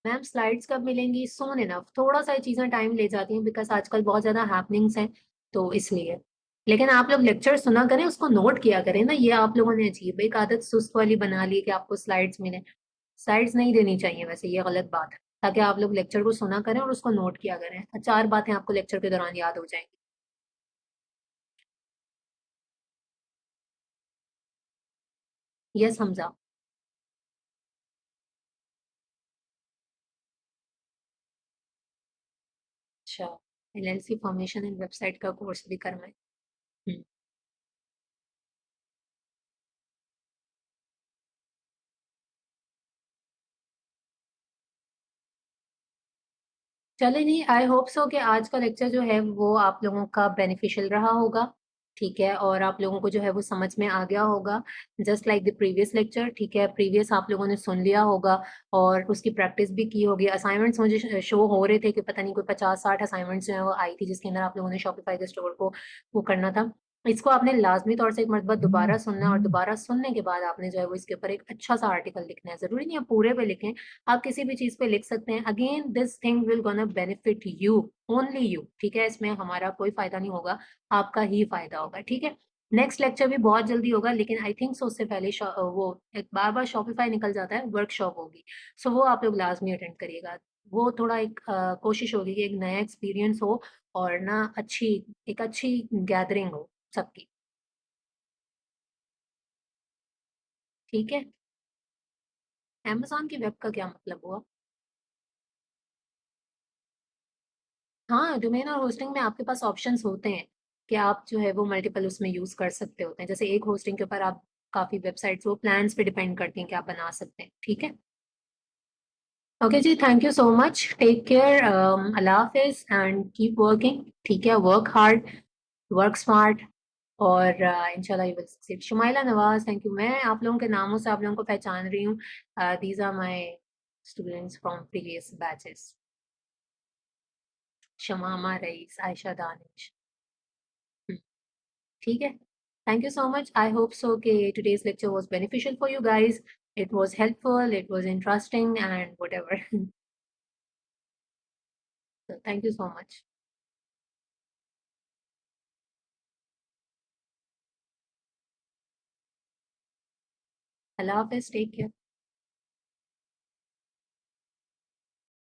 मैम स्लाइड्स कब मिलेंगी? सोन इनफ। थोड़ा सा चीज़ें टाइम ले जाती हैं बिकॉज आजकल बहुत ज़्यादा हैपनिंग्स हैं, तो इसलिए। लेकिन आप लोग लेक्चर सुना करें, उसको नोट किया करें ना। ये आप लोगों ने अजीब एक आदत सुस्त वाली बना ली कि आपको स्लाइड्स मिले। स्लाइड्स नहीं देनी चाहिए वैसे, ये गलत बात है। ताकि आप लोग लेक्चर को सुना करें और उसको नोट किया करें। 4 बातें आपको लेक्चर के दौरान याद हो जाएंगी। यस हमजा। अच्छा, एलएलसी फॉर्मेशन एंड वेबसाइट का कोर्स भी करना है। हम्म। चले जी, आई होप सो कि आज का लेक्चर जो है वो आप लोगों का बेनिफिशियल रहा होगा। ठीक है, और आप लोगों को जो है वो समझ में आ गया होगा, just like the previous lecture. ठीक है, प्रीवियस आप लोगों ने सुन लिया होगा और उसकी प्रैक्टिस भी की होगी। असाइनमेंट्स मुझे शो हो रहे थे कि पता नहीं कोई 50-60 असाइनमेंट्स जो है वो आई थी, जिसके अंदर आप लोगों ने शॉपिफाई के स्टोर को वो करना था। इसको आपने लाजमी तौर से एक मरतबा दोबारा सुनना है, और दोबारा सुनने के बाद आपने जो है वो इसके ऊपर एक अच्छा सा आर्टिकल लिखना है। जरूरी नहीं आप पूरे पे लिखें, आप किसी भी चीज पे लिख सकते हैं। Again this thing will gonna benefit you, only you. ठीक है, इसमें हमारा कोई फायदा नहीं होगा, आपका ही फायदा होगा। ठीक है, नेक्स्ट लेक्चर भी बहुत जल्दी होगा, लेकिन आई थिंक सो उससे पहले वो एक बार बार शॉपिफाई निकल जाता है, वर्कशॉप होगी। सो वो आप लोग लाजमी अटेंड करिएगा। वो थोड़ा एक कोशिश होगी कि एक नया एक्सपीरियंस हो, और ना एक अच्छी गैदरिंग हो सबकी। ठीक है, अमेजोन की वेब का क्या मतलब हुआ? हाँ, डोमेन और होस्टिंग में आपके पास ऑप्शंस होते हैं कि आप जो है वो मल्टीपल उसमें यूज कर सकते होते हैं। जैसे एक होस्टिंग के ऊपर आप काफी वेबसाइट्स, वो प्लान्स पे डिपेंड करती हैं कि आप बना सकते हैं। ठीक है, ओके जी, thank you so much, take care, अल्लाह हाफिज एंड कीप वर्किंग। ठीक है, वर्क हार्ड, वर्क स्मार्ट, और इंशाल्लाह you will succeed. Shumaila Nawaz, thank you. मैं आप लोगों के नामों से आप लोगों को पहचान रही हूँ। These are my students from previous batches. Shamama Rais, Ayesha Danish. ठीक है, thank you so much. I hope so कि today's lecture was beneficial for you guys. It was helpful, it was interesting, and whatever. So thank you so much. Allah Hafiz, take care.